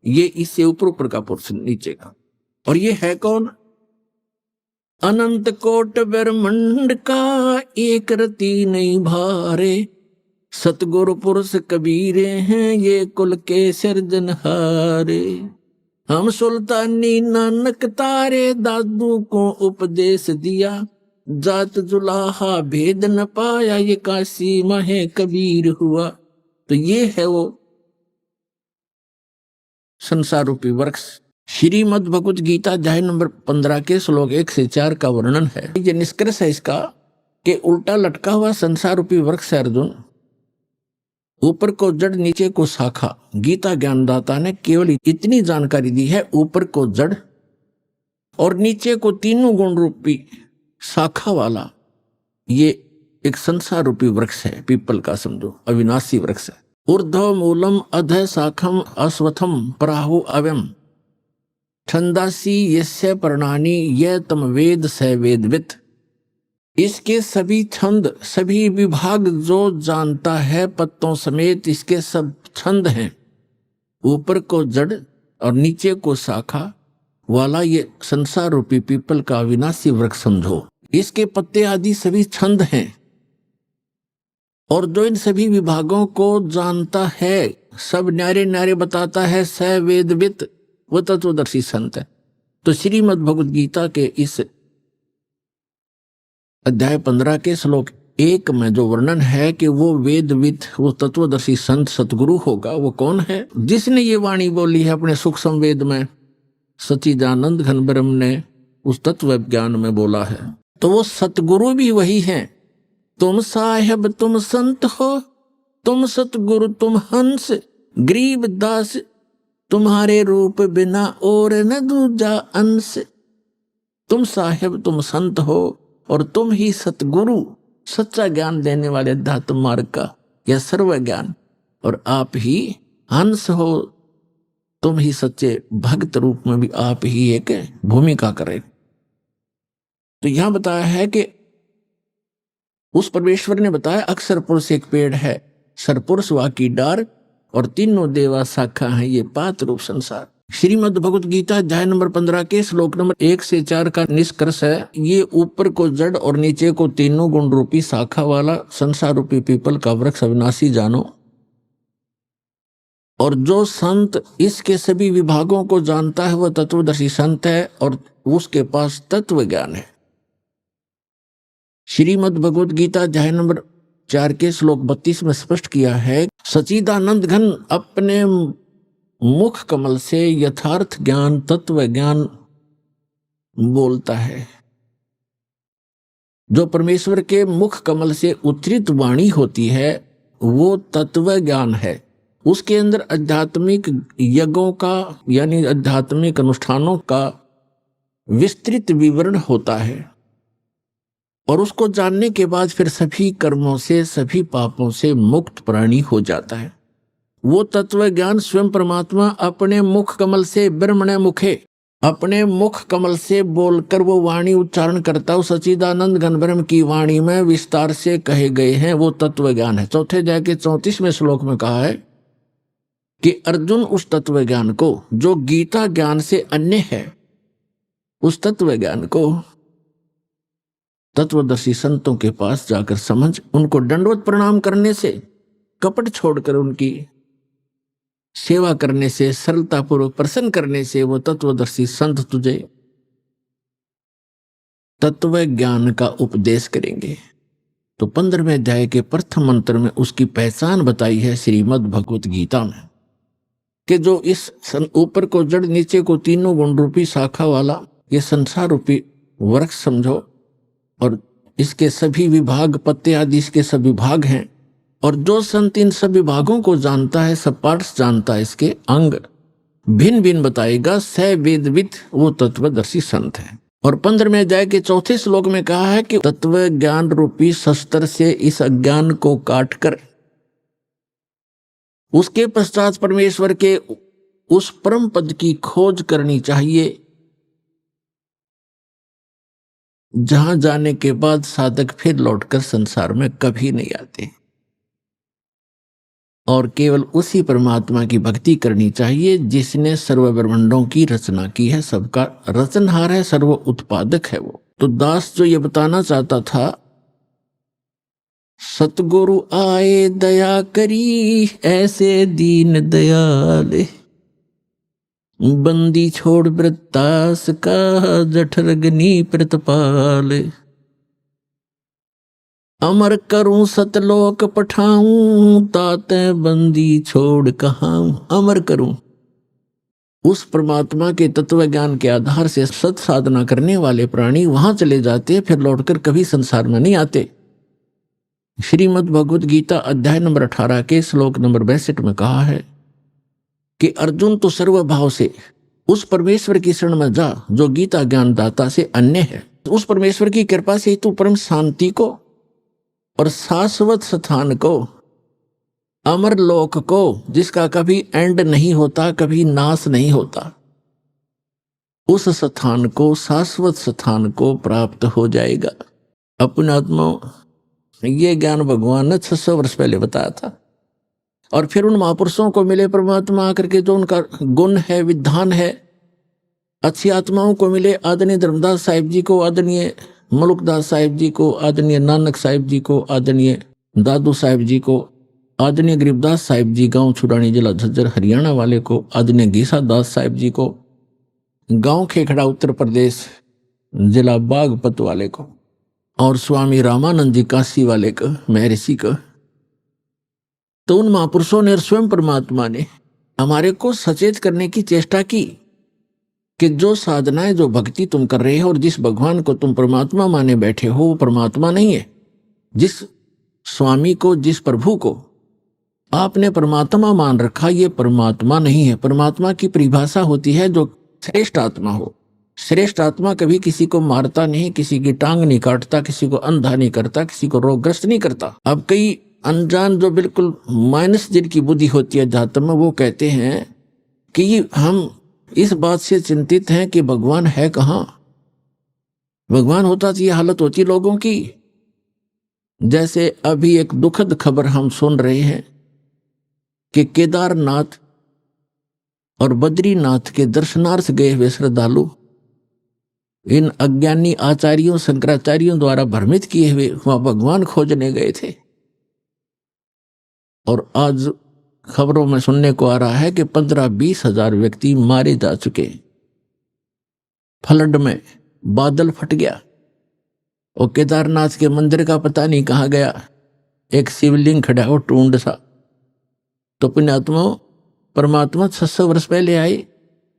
ये इससे ऊपर का पुरुष नीचे का। और ये है कौन? अनंत कोट ब्रह्मांड का एक रति नहीं भारे, सतगुरु पुरुष कबीरे हैं ये कुल के सिरजनहारे। हम सुल्तानी नानक तारे दादू को उपदेश दिया, जात जुलाहा भेद न पाया ये काशी महे कबीर हुआ। तो ये है वो संसार रूपी वृक्ष। श्रीमद् भगवत गीता अध्याय नंबर 15 के श्लोक 1 से 4 का वर्णन है। ये निष्कर्ष है इसका कि उल्टा लटका हुआ संसार रूपी वृक्ष है अर्जुन, ऊपर को जड़ नीचे को शाखा। गीता ज्ञानदाता ने केवल इतनी जानकारी दी है, ऊपर को जड़ और नीचे को तीनों गुण रूपी शाखा वाला ये एक संसार रूपी वृक्ष है, पीपल का समझो, अविनाशी वृक्ष है। ऊर्ध्व मूलम अध शाखम अश्वत्थम प्राहु अव्यम छंदासी यस्य पर्णानि ये तम वेद स वेदवित। इसके सभी छंद, सभी विभाग जो जानता है, पत्तों समेत इसके सब छंद हैं। ऊपर को जड़ और नीचे को शाखा वाला ये संसार रूपी पीपल का अविनाशी वृक्ष समझो। इसके पत्ते आदि सभी छंद हैं, और जो इन सभी विभागों को जानता है, सब न्यारे न्यारे बताता है, स वेदवित, वो तत्वदर्शी संत है। तो श्रीमद् भगवद गीता के इस अध्याय 15 के श्लोक 1 में जो वर्णन है कि वो वेदविद, वो तत्वदर्शी संत सतगुरु होगा, वो कौन है? जिसने ये वाणी बोली है अपने सुख संवेद में, सच्चिदानंद घन ब्रह्म ने उस तत्व ज्ञान में बोला है। तो वो सतगुरु भी वही हैं। तुम साहेब तुम संत हो, तुम सतगुरु तुम हंस, गरीब दास तुम्हारे रूप बिना और न दूजा अंश। तुम साहेब तुम संत हो और तुम ही सतगुरु, सच्चा ज्ञान देने वाले अध्यात्म मार्ग का या सर्व ज्ञान, और आप ही हंस हो, तुम ही सच्चे भक्त रूप में भी आप ही एक भूमिका करें। तो यहां बताया है कि उस परमेश्वर ने बताया अक्षर पुरुष एक पेड़ है, सरपुरुष वा की डार, और तीनों देवा शाखा है ये पात रूप संसार। श्रीमद् भगवत गीता अध्याय नंबर 15 के श्लोक नंबर 1 से 4 का निष्कर्ष है, ये ऊपर को जड़ और नीचे को तीनों गुण रूपी शाखा वाला संसार रूपी पीपल का वृक्ष अविनाशी जानो, और जो संत इसके सभी विभागों को जानता है वह तत्वदर्शी संत है और उसके पास तत्व ज्ञान है। श्रीमद् भगवत गीता अध्याय नंबर 4 के श्लोक 32 में स्पष्ट किया है, सच्चिदानंद घन अपने मुख कमल से यथार्थ ज्ञान तत्व ज्ञान बोलता है। जो परमेश्वर के मुख कमल से उच्चरित वाणी होती है वो तत्व ज्ञान है। उसके अंदर आध्यात्मिक यज्ञों का यानी आध्यात्मिक अनुष्ठानों का विस्तृत विवरण होता है, और उसको जानने के बाद फिर सभी कर्मों से सभी पापों से मुक्त प्राणी हो जाता है। वो तत्व ज्ञान स्वयं परमात्मा अपने मुख कमल से ब्रह्मणे मुखे, अपने मुख कमल से बोलकर वो वाणी उच्चारण करता है। सच्चिदानंद घन ब्रह्म की वाणी में विस्तार से कहे गए हैं वो तत्व ज्ञान है। चौथे अध्याय के 34वें श्लोक में कहा है कि अर्जुन उस तत्व ज्ञान को जो गीता ज्ञान से अन्य है, उस तत्व ज्ञान को तत्वदर्शी संतों के पास जाकर समझ, उनको दंडवत प्रणाम करने से, कपट छोड़कर उनकी सेवा करने से, सरलतापूर्वक प्रसन्न करने से वो तत्वदर्शी संत तुझे तत्व ज्ञान का उपदेश करेंगे। तो 15वें अध्याय के प्रथम मंत्र में उसकी पहचान बताई है श्रीमद् भगवत गीता में, कि जो इस ऊपर को जड़ नीचे को तीनों गुण रूपी शाखा वाला ये संसार रूपी वृक्ष समझो, और इसके सभी विभाग पत्ते आदि इसके सभी विभाग हैं, और जो संत इन सब विभागों को जानता है, सब पार्ट्स जानता है, इसके अंग भिन्न भिन्न बताएगा, स वेदविद वो तत्वदर्शी संत है। और 15वें अध्याय के 4थे श्लोक में कहा है कि तत्व ज्ञान रूपी शस्त्र से इस अज्ञान को काटकर उसके पश्चात परमेश्वर के उस परम पद की खोज करनी चाहिए, जहां जाने के बाद साधक फिर लौटकर संसार में कभी नहीं आते, और केवल उसी परमात्मा की भक्ति करनी चाहिए जिसने सर्व ब्रह्मांडों की रचना की है, सबका रचनहार है, सर्व उत्पादक है वो। तो दास जो ये बताना चाहता था, सतगुरु आए दया करी ऐसे दीन दयाल, बंदी छोड़ वृत्तास का जठरग्नि प्रतपाल, अमर करूं सतलोक पठाऊं ताते बंदी छोड़ कहाऊं। अमर करूं उस परमात्मा के तत्व ज्ञान के आधार से सत साधना करने वाले प्राणी वहां चले जाते, फिर लौटकर कभी संसार में नहीं आते। श्रीमद् भगवत गीता अध्याय नंबर 18 के श्लोक नंबर 62 में कहा है कि अर्जुन तो सर्वभाव से उस परमेश्वर की शरण में जा जो गीता ज्ञान दाता से अन्य है। उस परमेश्वर की कृपा से तू परम शांति को और शाश्वत स्थान को, अमर लोक को, जिसका कभी एंड नहीं होता, कभी नाश नहीं होता, उस स्थान को, शाश्वत स्थान को प्राप्त हो जाएगा। अपने आत्मा ये ज्ञान भगवान ने 600 वर्ष पहले बताया था, और फिर उन महापुरुषों को मिले परमात्मा आकर के जो उनका गुण है, विधान है, अच्छी आत्माओं को मिले, आदरणीय धर्मदास साहिब जी को, आदरणीय मलुकदास साहिब जी को, आदरणीय नानक साहिब जी को, आदरणीय दादू साहिब जी को, आदरणीय गरीबदास साहिब जी गांव छुड़ानी जिला झज्जर हरियाणा वाले को, आदरणीय गीसा दास साहिब जी को गांव खेखड़ा उत्तर प्रदेश जिला बागपत वाले को, और स्वामी रामानंद जी काशी वाले को, महर्षि को। तो उन महापुरुषों ने और स्वयं परमात्मा ने हमारे को सचेत करने की चेष्टा की कि जो साधनाएं, जो भक्ति तुम कर रहे हो और जिस भगवान को तुम परमात्मा माने बैठे हो वो परमात्मा नहीं है। जिस स्वामी को, जिस प्रभु को आपने परमात्मा मान रखा, ये परमात्मा नहीं है। परमात्मा की परिभाषा होती है जो श्रेष्ठ आत्मा हो। श्रेष्ठ आत्मा कभी किसी को मारता नहीं, किसी की टांग नहीं काटता, किसी को अंधा नहीं करता, किसी को रोगग्रस्त नहीं करता। अब कई अनजान जो बिल्कुल माइनस जिनकी बुद्धि होती है अध्यात्म में, वो कहते हैं कि हम इस बात से चिंतित हैं कि भगवान है कहाँ। भगवान होता तो ये हालत होती लोगों की। जैसे अभी एक दुखद खबर हम सुन रहे हैं कि केदारनाथ और बद्रीनाथ के दर्शनार्थ गए हुए श्रद्धालु इन अज्ञानी आचार्यों शंकराचार्यों द्वारा भ्रमित किए हुए वहां भगवान खोजने गए थे। और आज खबरों में सुनने को आ रहा है कि 15-20 हजार व्यक्ति मारे जा चुके। फ्लड में बादल फट गया और केदारनाथ के मंदिर का पता नहीं कहाँ गया, एक शिवलिंग खड़ा हो टूंड सा। तो पुण्यात्मा परमात्मा 600 वर्ष पहले आए,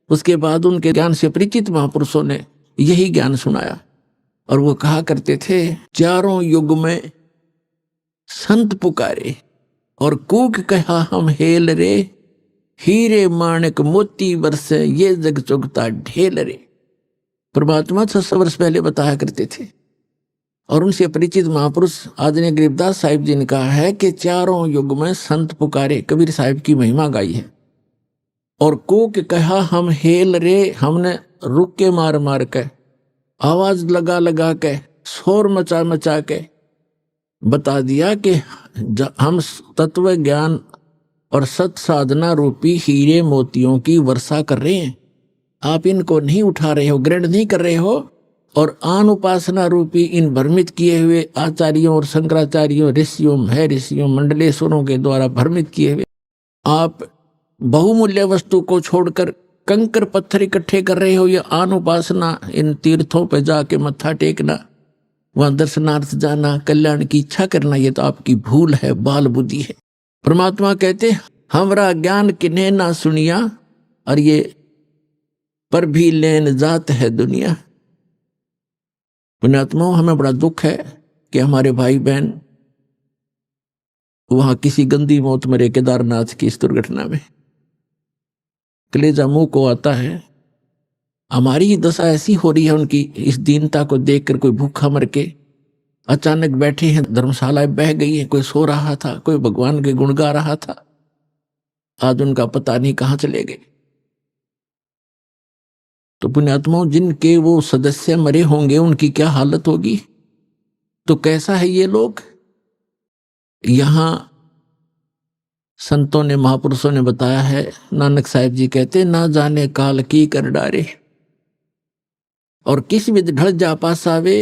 उसके बाद उनके ज्ञान से परिचित महापुरुषों ने यही ज्ञान सुनाया। और वो कहा करते थे, चारों युग में संत पुकारे और कूक कहा हम हेल रे, हीरे माणिक मोती बरसे ये जग चुगता ढेल रे। परमात्मा 600 वर्ष पहले बताया करते थे। और उनसे परिचित महापुरुष आदरणीय गरीबदास साहिब जी ने कहा है कि चारों युग में संत पुकारे, कबीर साहिब की महिमा गाई है। और कूक कहा हम हेल रे, हमने रुक के मार मार के, आवाज लगा लगा के, शोर मचा मचा के बता दिया कि हम तत्व ज्ञान और सत साधना रूपी हीरे मोतियों की वर्षा कर रहे हैं। आप इनको नहीं उठा रहे हो, ग्रहण नहीं कर रहे हो, और आन उपासना रूपी इन भ्रमित किए हुए आचार्यों और शंकराचार्यों, ऋषियों, महर्षियों, मंडलेश्वरों के द्वारा भ्रमित किए हुए आप बहुमूल्य वस्तु को छोड़कर कंकर पत्थर इकट्ठे कर रहे हो। या आन उपासना, इन तीर्थों पर जाके मत्था टेकना, वहां दर्शनार्थ जाना, कल्याण की इच्छा करना, ये तो आपकी भूल है, बाल बुद्धि है। परमात्मा कहते हमरा ज्ञान किन्हें ना सुनिया, और ये पर भी लेन जात है दुनिया। पुण्यात्मा, हमें बड़ा दुख है कि हमारे भाई बहन वहां किसी गंदी मौत मरे केदारनाथ की इस दुर्घटना में। कलेजा मुंह को आता है। हमारी ही दशा ऐसी हो रही है उनकी इस दीनता को देखकर। कोई भूखा मर के अचानक बैठे हैं, धर्मशालाएं बह गई हैं, कोई सो रहा था, कोई भगवान के गुण गा रहा था, आज उनका पता नहीं कहां चले गए। तो पुण्यात्माओं, जिनके वो सदस्य मरे होंगे उनकी क्या हालत होगी। तो कैसा है ये लोग। यहां संतों ने, महापुरुषों ने बताया है, नानक साहिब जी कहते, ना जाने काल की कर डारे, और किस विध ढल जा पासावे,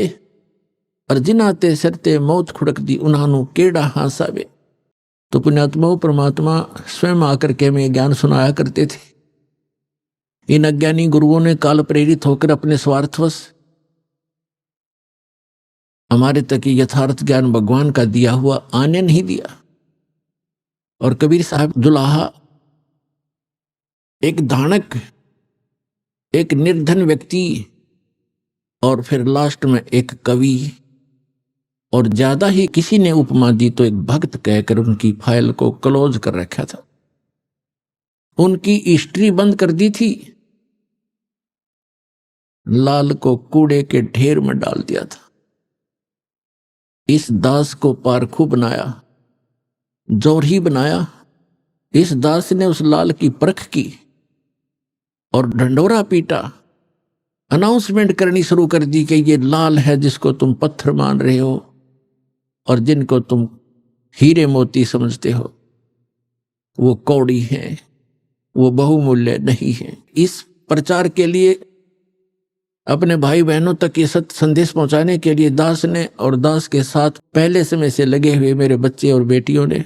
और जिनाते सरते मौत खुड़क दी उन्हानु केड़ा हासावे। तो पुण्यात्माओं, परमात्मा स्वयं आकर के हमें ज्ञान सुनाया करते थे। इन अज्ञानी गुरुओं ने काल प्रेरित होकर अपने स्वार्थवश हमारे तक यथार्थ ज्ञान भगवान का दिया हुआ आने नहीं दिया। और कबीर साहब दुलाहा, एक धानक, एक निर्धन व्यक्ति, और फिर लास्ट में एक कवि, और ज्यादा ही किसी ने उपमा दी तो एक भक्त कहकर उनकी फाइल को क्लोज कर रखा था, उनकी हिस्ट्री बंद कर दी थी, लाल को कूड़े के ढेर में डाल दिया था। इस दास को पारखू बनाया, जोरही बनाया। इस दास ने उस लाल की परख की और ढंडोरा पीटा, अनाउंसमेंट करनी शुरू कर दी कि ये लाल है जिसको तुम पत्थर मान रहे हो और जिनको तुम हीरे मोती समझते हो, वो कौड़ी हैं, वो बहुमूल्य नहीं है। इस प्रचार के लिए, अपने भाई बहनों तक ये सत्य संदेश पहुंचाने के लिए दास ने और दास के साथ पहले समय से लगे हुए मेरे बच्चे और बेटियों ने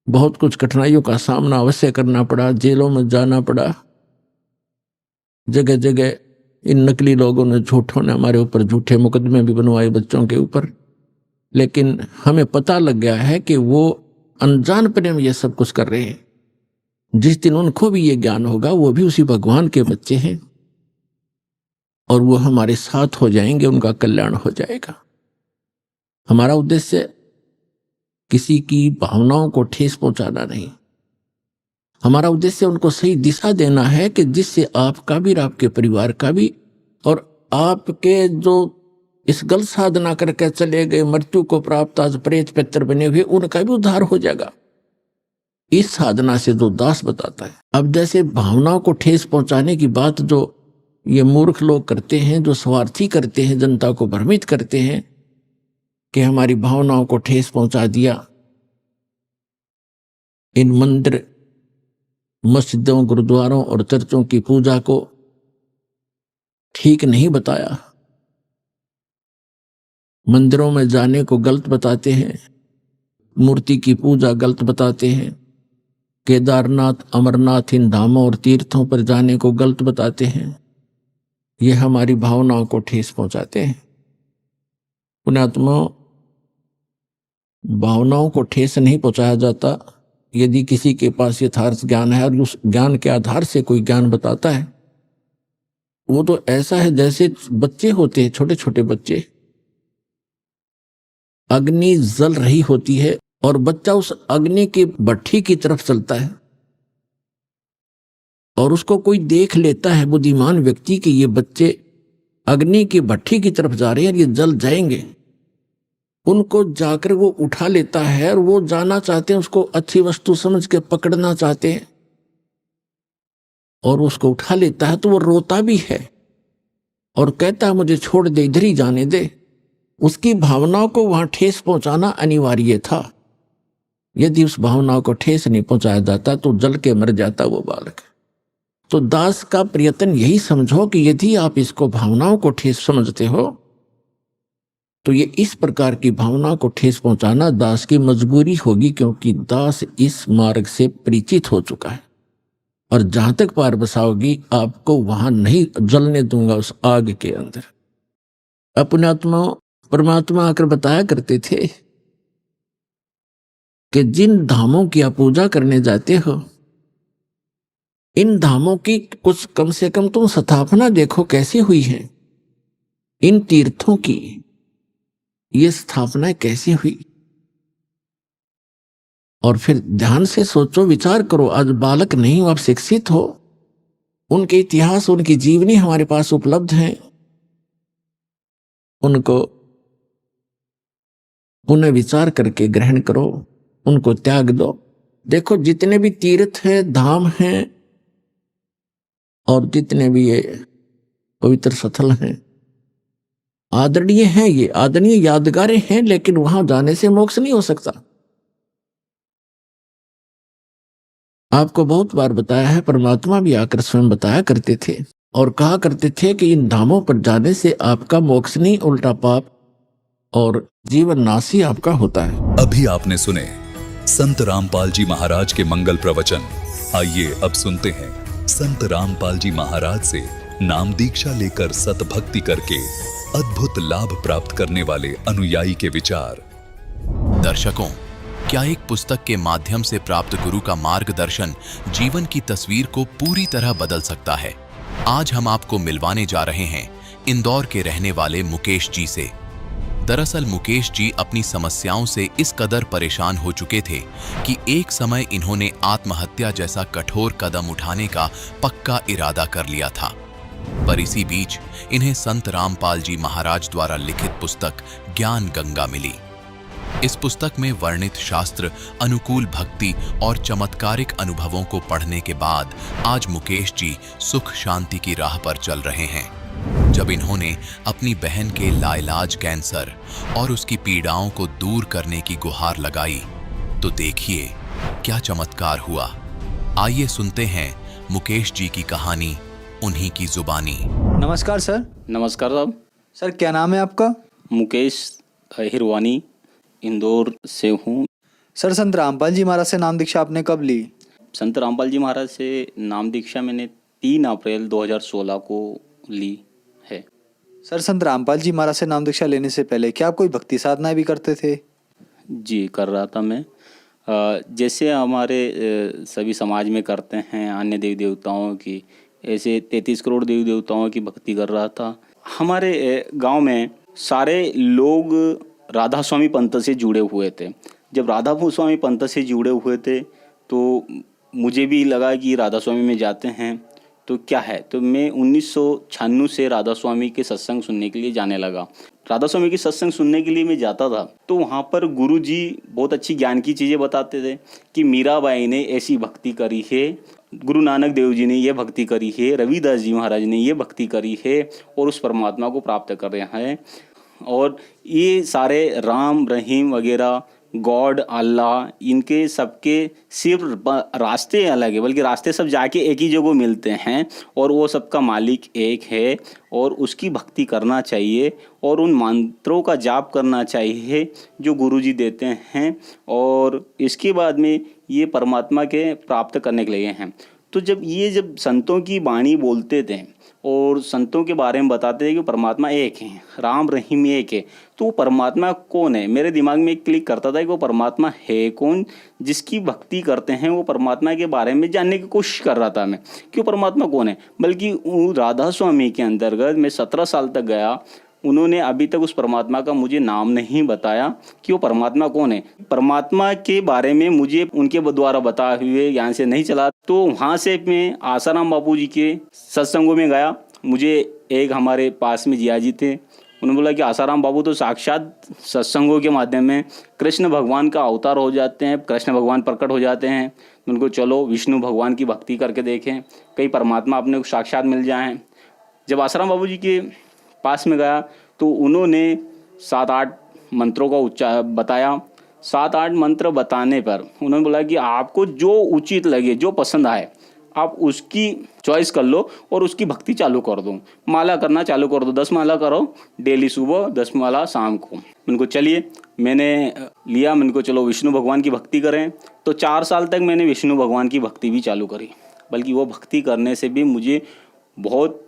बहुत कुछ कठिनाइयों का सामना अवश्य करना पड़ा। जेलों में जाना पड़ा, जगह जगह इन नकली लोगों ने, झूठों ने हमारे ऊपर झूठे मुकदमे भी बनवाए बच्चों के ऊपर। लेकिन हमें पता लग गया है कि वो अनजानपने में ये सब कुछ कर रहे हैं। जिस दिन उनको भी ये ज्ञान होगा, वो भी उसी भगवान के बच्चे हैं और वो हमारे साथ हो जाएंगे, उनका कल्याण हो जाएगा। हमारा उद्देश्य किसी की भावनाओं को ठेस पहुंचाना नहीं, हमारा उद्देश्य उनको सही दिशा देना है कि जिससे आपका भी, आपके परिवार का भी, और आपके जो इस गलत साधना करके चले गए, मृत्यु को प्राप्त आज प्रेत पितर बने हुए, उनका भी उद्धार हो जाएगा इस साधना से, जो दास बताता है। अब जैसे भावनाओं को ठेस पहुंचाने की बात जो ये मूर्ख लोग करते हैं, जो स्वार्थी करते हैं, जनता को भ्रमित करते हैं कि हमारी भावनाओं को ठेस पहुंचा दिया, इन मंदिर मस्जिदों, गुरुद्वारों और चर्चों की पूजा को ठीक नहीं बताया। मंदिरों में जाने को गलत बताते हैं, मूर्ति की पूजा गलत बताते हैं, केदारनाथ, अमरनाथ, इन धामों और तीर्थों पर जाने को गलत बताते हैं। ये हमारी भावनाओं को ठेस पहुंचाते हैं। पुण्यात्मा, भावनाओं को ठेस नहीं पहुंचाया जाता। यदि किसी के पास यथार्थ ज्ञान है और उस ज्ञान के आधार से कोई ज्ञान बताता है, वो तो ऐसा है जैसे बच्चे होते हैं, छोटे छोटे बच्चे। अग्नि जल रही होती है और बच्चा उस अग्नि की भट्ठी की तरफ चलता है और उसको कोई देख लेता है, बुद्धिमान व्यक्ति, कि ये बच्चे अग्नि की भट्ठी की तरफ जा रहे हैं और ये जल जाएंगे। उनको जाकर वो उठा लेता है और वो जाना चाहते हैं, उसको अच्छी वस्तु समझ के पकड़ना चाहते हैं और उसको उठा लेता है तो वो रोता भी है और कहता है मुझे छोड़ दे, इधर ही जाने दे। उसकी भावनाओं को वहां ठेस पहुंचाना अनिवार्य था। यदि उस भावनाओं को ठेस नहीं पहुंचाया जाता तो जल के मर जाता वो बालक। तो दास का प्रयत्न यही समझो कि यदि आप इसको भावनाओं को ठेस समझते हो तो ये इस प्रकार की भावनाओं को ठेस पहुंचाना दास की मजबूरी होगी, क्योंकि दास इस मार्ग से परिचित हो चुका है और जहां तक पार बसाओगी आपको वहां नहीं जलने दूंगा उस आग के अंदर। अपने आत्मा परमात्मा आकर बताया करते थे कि जिन धामों की आप पूजा करने जाते हो, इन धामों की कुछ कम से कम तुम स्थापना देखो कैसी हुई है। इन तीर्थों की ये स्थापना कैसी हुई, और फिर ध्यान से सोचो, विचार करो। आज बालक नहीं हो, आप शिक्षित हो, उनके इतिहास, उनकी जीवनी हमारे पास उपलब्ध है, उनको पुनः विचार करके ग्रहण करो, उनको त्याग दो। देखो जितने भी तीर्थ हैं, धाम हैं और जितने भी ये पवित्र स्थल हैं, आदरणीय हैं, ये आदरणीय यादगारें हैं, लेकिन वहां जाने से मोक्ष नहीं हो सकता। आपको बहुत बार बताया है, परमात्मा भी आकर स्वयं बताया करते थे और कहा करते थे कि इन धामों पर जाने से आपका मोक्ष नहीं, उल्टा पाप और जीवन नाशी आपका होता है। अभी आपने सुने संत रामपाल जी महाराज के मंगल प्रवचन। आइए अब सुनते हैं संत रामपाल जी महाराज से नाम दीक्षा लेकर सतभक्ति करके अद्भुत लाभ प्राप्त करने वाले अनुयायी के विचार। दर्शकों, क्या एक पुस्तक के माध्यम से प्राप्त गुरु का मार्गदर्शन जीवन की तस्वीर को पूरी तरह बदल सकता है? आज हम आपको मिलवाने जा रहे हैं इंदौर के रहने वाले मुकेश जी से। दरअसल मुकेश जी अपनी समस्याओं से इस कदर परेशान हो चुके थे कि एक समय इन्होंने आत्महत्या जैसा कठोर कदम उठाने का पक्का इरादा कर लिया था। पर इसी बीच इन्हें संत रामपाल जी महाराज द्वारा लिखित पुस्तक ज्ञान गंगा मिली। इस पुस्तक में वर्णित शास्त्र, अनुकूल भक्ति और चमत्कारिक अनुभवों को पढ़ने के बाद आज मुकेश जी सुख शांति की राह पर चल रहे हैं। जब इन्होंने अपनी बहन के लाइलाज कैंसर और उसकी पीड़ाओं को दूर करने की गुहार लगाई तो देखिए क्या चमत्कार हुआ। आइए सुनते हैं मुकेश जी की कहानी उन्हीं की जुबानी। नमस्कार सर। नमस्कार साहब। सर क्या नाम है आपका? मुकेश हिरवानी, इंदौर से हूँ। सर संत रामपाल जी महाराज से नाम दीक्षा आपने कब ली? संत रामपाल जी महाराज से नाम दीक्षा मैंने 3 अप्रैल 2016 को ली है। सर संत रामपाल जी महाराज से नाम दीक्षा लेने से पहले क्या आप कोई भक्ति साधना भी करते थे? जी कर रहा था मैं। जैसे हमारे सभी समाज में करते हैं अन्य देवी देवताओं की, ऐसे 33 करोड़ देवी देवताओं की भक्ति कर रहा था। हमारे गांव में सारे लोग राधा स्वामी पंथ से जुड़े हुए थे। जब राधा स्वामी पंथ से जुड़े हुए थे तो मुझे भी लगा कि राधा स्वामी में जाते हैं तो क्या है, तो मैं 1996 से राधा स्वामी के सत्संग सुनने के लिए जाने लगा। राधा स्वामी के सत्संग सुनने के लिए मैं जाता था तो वहाँ पर गुरु जी बहुत अच्छी ज्ञान की चीज़ें बताते थे कि मीराबाई ने ऐसी भक्ति करी है, गुरु नानक देव जी ने ये भक्ति करी है, रविदास जी महाराज ने ये भक्ति करी है और उस परमात्मा को प्राप्त कर रहे हैं। और ये सारे राम रहीम वगैरह गॉड, अल्लाह, इनके सबके सिर्फ रास्ते अलग है, बल्कि रास्ते सब जाके एक ही जगह मिलते हैं और वो सबका मालिक एक है और उसकी भक्ति करना चाहिए और उन मंत्रों का जाप करना चाहिए जो गुरुजी देते हैं और इसके बाद में ये परमात्मा के प्राप्त करने के लिए हैं। तो जब संतों की वाणी बोलते थे और संतों के बारे में बताते थे कि परमात्मा एक है, राम रहीम एक है, तो वो परमात्मा कौन है, मेरे दिमाग में क्लिक करता था कि वो परमात्मा है कौन। जिसकी भक्ति करते हैं वो परमात्मा के बारे में जानने की कोशिश कर रहा था मैं कि वो परमात्मा कौन है। बल्कि राधा स्वामी के अंतर्गत मैं 17 साल तक गया, उन्होंने अभी तक उस परमात्मा का मुझे नाम नहीं बताया कि वो परमात्मा कौन है। परमात्मा के बारे में मुझे उनके द्वारा बताए हुए ज्ञान से नहीं चला। तो वहाँ से मैं आसाराम बापू जी के सत्संगों में गया। मुझे एक हमारे पास में जिया जी थे, उन्होंने बोला कि आसाराम बाबू तो साक्षात सत्संगों के माध्यम में कृष्ण भगवान का अवतार हो जाते हैं, कृष्ण भगवान प्रकट हो जाते हैं। उनको चलो विष्णु भगवान की भक्ति करके देखें, कहीं परमात्मा अपने को साक्षात मिल जाएं। जब आसाराम बाबू जी के पास में गया तो उन्होंने 7-8 मंत्रों का बताया। 7-8 मंत्र बताने पर उन्होंने बोला कि आपको जो उचित लगे, जो पसंद आए, आप उसकी चॉइस कर लो और उसकी भक्ति चालू कर दो, माला करना चालू कर दो। 10 माला करो डेली, सुबह 10 माला शाम को। उनको चलिए मैंने लिया, मैंने को चलो विष्णु भगवान की भक्ति करें। तो 4 साल तक मैंने विष्णु भगवान की भक्ति भी चालू करी। बल्कि वो भक्ति करने से भी मुझे बहुत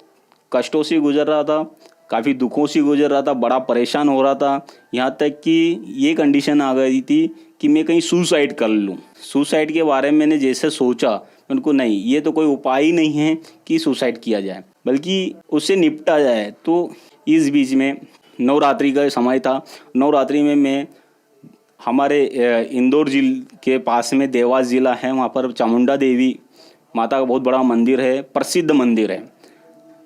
कष्टों से गुजर रहा था, काफ़ी दुखों से गुजर रहा था, बड़ा परेशान हो रहा था। यहाँ तक कि ये कंडीशन आ गई थी कि मैं कहीं सुसाइड कर लूँ। सुसाइड के बारे में मैंने जैसे सोचा, उनको नहीं, ये तो कोई उपाय ही नहीं है कि सुसाइड किया जाए, बल्कि उससे निपटा जाए। तो इस बीच में नवरात्रि का समय था। नवरात्रि में मैं हमारे इंदौर जिले के पास में देवास ज़िला है, वहाँ पर चामुंडा देवी माता का बहुत बड़ा मंदिर है, प्रसिद्ध मंदिर है।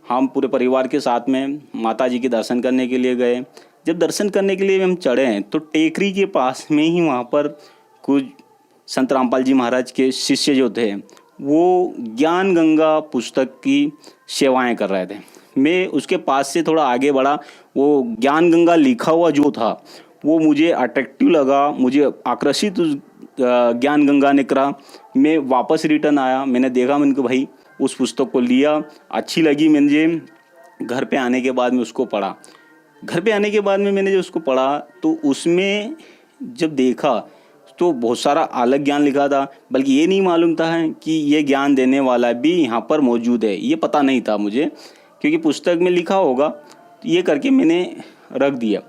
हम पूरे परिवार के साथ में माता जी के दर्शन करने के लिए गए। जब दर्शन करने के लिए हम चढ़े तो टेकरी के पास में ही वहाँ पर कुछ संत रामपाल जी महाराज के शिष्य जो थे वो ज्ञान गंगा पुस्तक की सेवाएं कर रहे थे। मैं उसके पास से थोड़ा आगे बढ़ा, वो ज्ञान गंगा लिखा हुआ जो था वो मुझे अट्रैक्टिव लगा, मुझे आकर्षित उस ज्ञान गंगा ने करा। मैं वापस रिटर्न आया, मैंने देखा, मैंने कहा भाई उस पुस्तक को लिया, अच्छी लगी मुझे। घर पे आने के बाद में उसको पढ़ा। घर पे आने के बाद में मैंने जब उसको पढ़ा तो उसमें जब देखा तो बहुत सारा अलग ज्ञान लिखा था, बल्कि ये नहीं मालूम था कि ये ज्ञान देने वाला भी यहाँ पर मौजूद है, ये पता नहीं था मुझे, क्योंकि पुस्तक में लिखा होगा। तो ये करके मैंने रख दिया।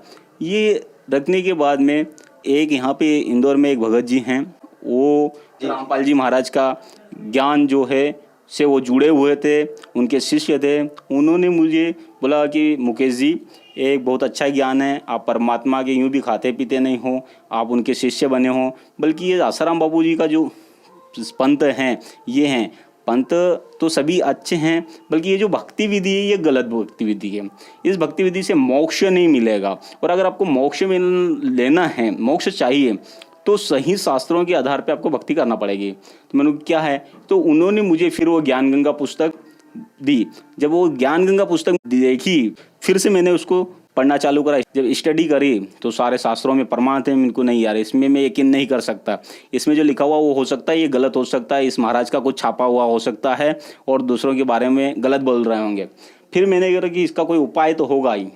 ये रखने के बाद में एक यहाँ पे इंदौर में एक भगत जी हैं, वो रामपाल जी महाराज का ज्ञान जो है से वो जुड़े हुए थे, उनके शिष्य थे। उन्होंने मुझे बोला कि मुकेश जी एक बहुत अच्छा ज्ञान है, आप परमात्मा के यूँ भी खाते पीते नहीं हो, आप उनके शिष्य बने हो। बल्कि ये आसाराम बापू जी का जो पंथ हैं, ये हैं पंथ तो सभी अच्छे हैं, बल्कि ये जो भक्ति विधि है ये गलत भक्ति विधि है। इस भक्ति विधि से मोक्ष नहीं मिलेगा, और अगर आपको मोक्ष लेना है, मोक्ष चाहिए, तो सही शास्त्रों के आधार पे आपको भक्ति करना पड़ेगी। तो मैंने क्या है, तो उन्होंने मुझे फिर वो ज्ञान गंगा पुस्तक दी। जब वो ज्ञान गंगा पुस्तक देखी, फिर से मैंने उसको पढ़ना चालू करा। जब स्टडी करी तो सारे शास्त्रों में प्रमाण थे। इनको नहीं यार, इसमें मैं यकीन नहीं कर सकता, इसमें जो लिखा हुआ वो हो सकता है ये गलत हो सकता है, इस महाराज का कुछ छापा हुआ हो सकता है और दूसरों के बारे में गलत बोल रहे होंगे। फिर मैंने कहा कि इसका कोई उपाय तो होगा ही।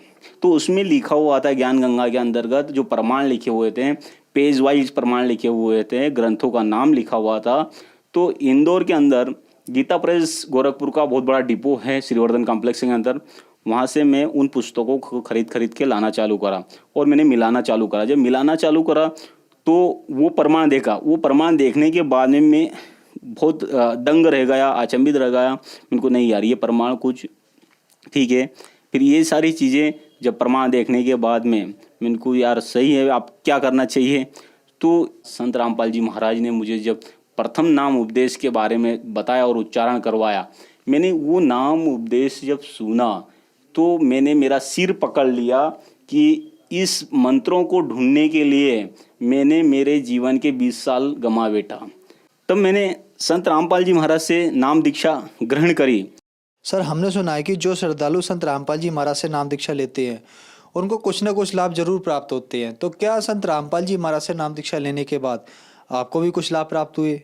तो उसमें लिखा हुआ था ज्ञान गंगा के अंतर्गत जो प्रमाण लिखे हुए थे, पेज वाइज प्रमाण लिखे हुए थे, ग्रंथों का नाम लिखा हुआ था। तो इंदौर के अंदर गीता प्रेस गोरखपुर का बहुत बड़ा डिपो है श्रीवर्धन कॉम्प्लेक्स के अंदर, वहाँ से मैं उन पुस्तकों को खरीद के लाना चालू करा और मैंने मिलाना चालू करा। जब मिलाना चालू करा तो वो प्रमाण देखा। वो प्रमाण देखने के बाद में मैं बहुत दंग रह गया, अचंभित रह गया। उनको नहीं यार ये प्रमाण कुछ ठीक है। फिर ये सारी चीज़ें जब प्रमाण देखने के बाद में इनको यार सही है, आप क्या करना चाहिए। तो संत रामपाल जी महाराज ने मुझे जब प्रथम नाम उपदेश के बारे में बताया और उच्चारण करवाया, मैंने वो नाम उपदेश जब सुना तो मैंने मेरा सिर पकड़ लिया कि इस मंत्रों को ढूंढने के लिए मैंने मेरे जीवन के 20 साल गंवा बैठा। तब मैंने संत रामपाल जी महाराज से नाम दीक्षा ग्रहण करी। सर, हमने सुना है कि जो श्रद्धालु संत रामपाल जी महाराज से नाम दीक्षा लेते हैं उनको कुछ ना कुछ लाभ जरूर प्राप्त होते हैं। तो क्या संत रामपाल जी महाराज से नाम दीक्षा लेने के बाद आपको भी कुछ लाभ प्राप्त हुए?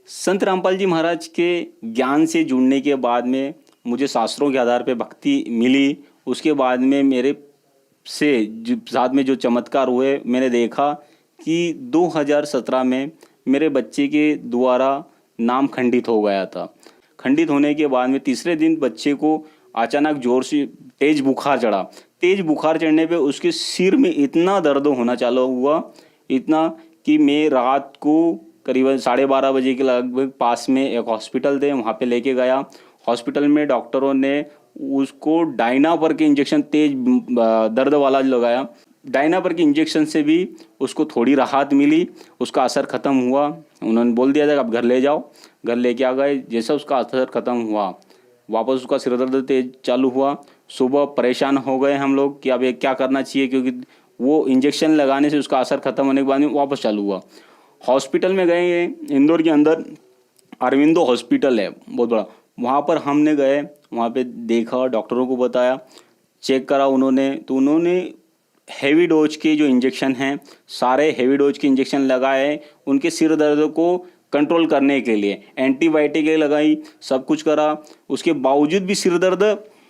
संत रामपाल जी महाराज के ज्ञान से जुड़ने के बाद में मुझे शास्त्रों के आधार पे भक्ति मिली। उसके बाद में मेरे से साथ में जो चमत्कार हुए, मैंने देखा कि 2017 में मेरे बच्चे के द्वारा नाम खंडित हो गया था। खंडित होने के बाद में तीसरे दिन बच्चे को अचानक जोर से तेज बुखार चढ़ा। तेज बुखार चढ़ने पे उसके सिर में इतना दर्द होना चालू हुआ, इतना कि मैं रात को करीबन 12:30 बजे के लगभग पास में एक हॉस्पिटल थे, वहाँ पे लेके गया। हॉस्पिटल में डॉक्टरों ने उसको डायनापर के इंजेक्शन तेज दर्द वाला लगाया। डायनापर के इंजेक्शन से भी उसको थोड़ी राहत मिली, उसका असर ख़त्म हुआ। उन्होंने बोल दिया था कि आप घर ले जाओ। घर लेके आ गए। जैसा उसका असर ख़त्म हुआ, वापस उसका सिर दर्द तेज चालू हुआ। सुबह परेशान हो गए हम लोग कि अब ये क्या करना चाहिए, क्योंकि वो इंजेक्शन लगाने से उसका असर ख़त्म होने के बाद में वापस चालू हुआ। हॉस्पिटल में गए, इंदौर के अंदर अरविंदो हॉस्पिटल है बहुत बड़ा, वहाँ पर हमने गए। वहाँ पे देखा, डॉक्टरों को बताया, चेक करा उन्होंने। तो उन्होंने हैवी डोज के जो इंजेक्शन हैं, सारे हैवी डोज के इंजेक्शन लगाए उनके सिर दर्द को कंट्रोल करने के लिए। एंटीबायोटिक लगाई, सब कुछ करा, उसके बावजूद भी सिर दर्द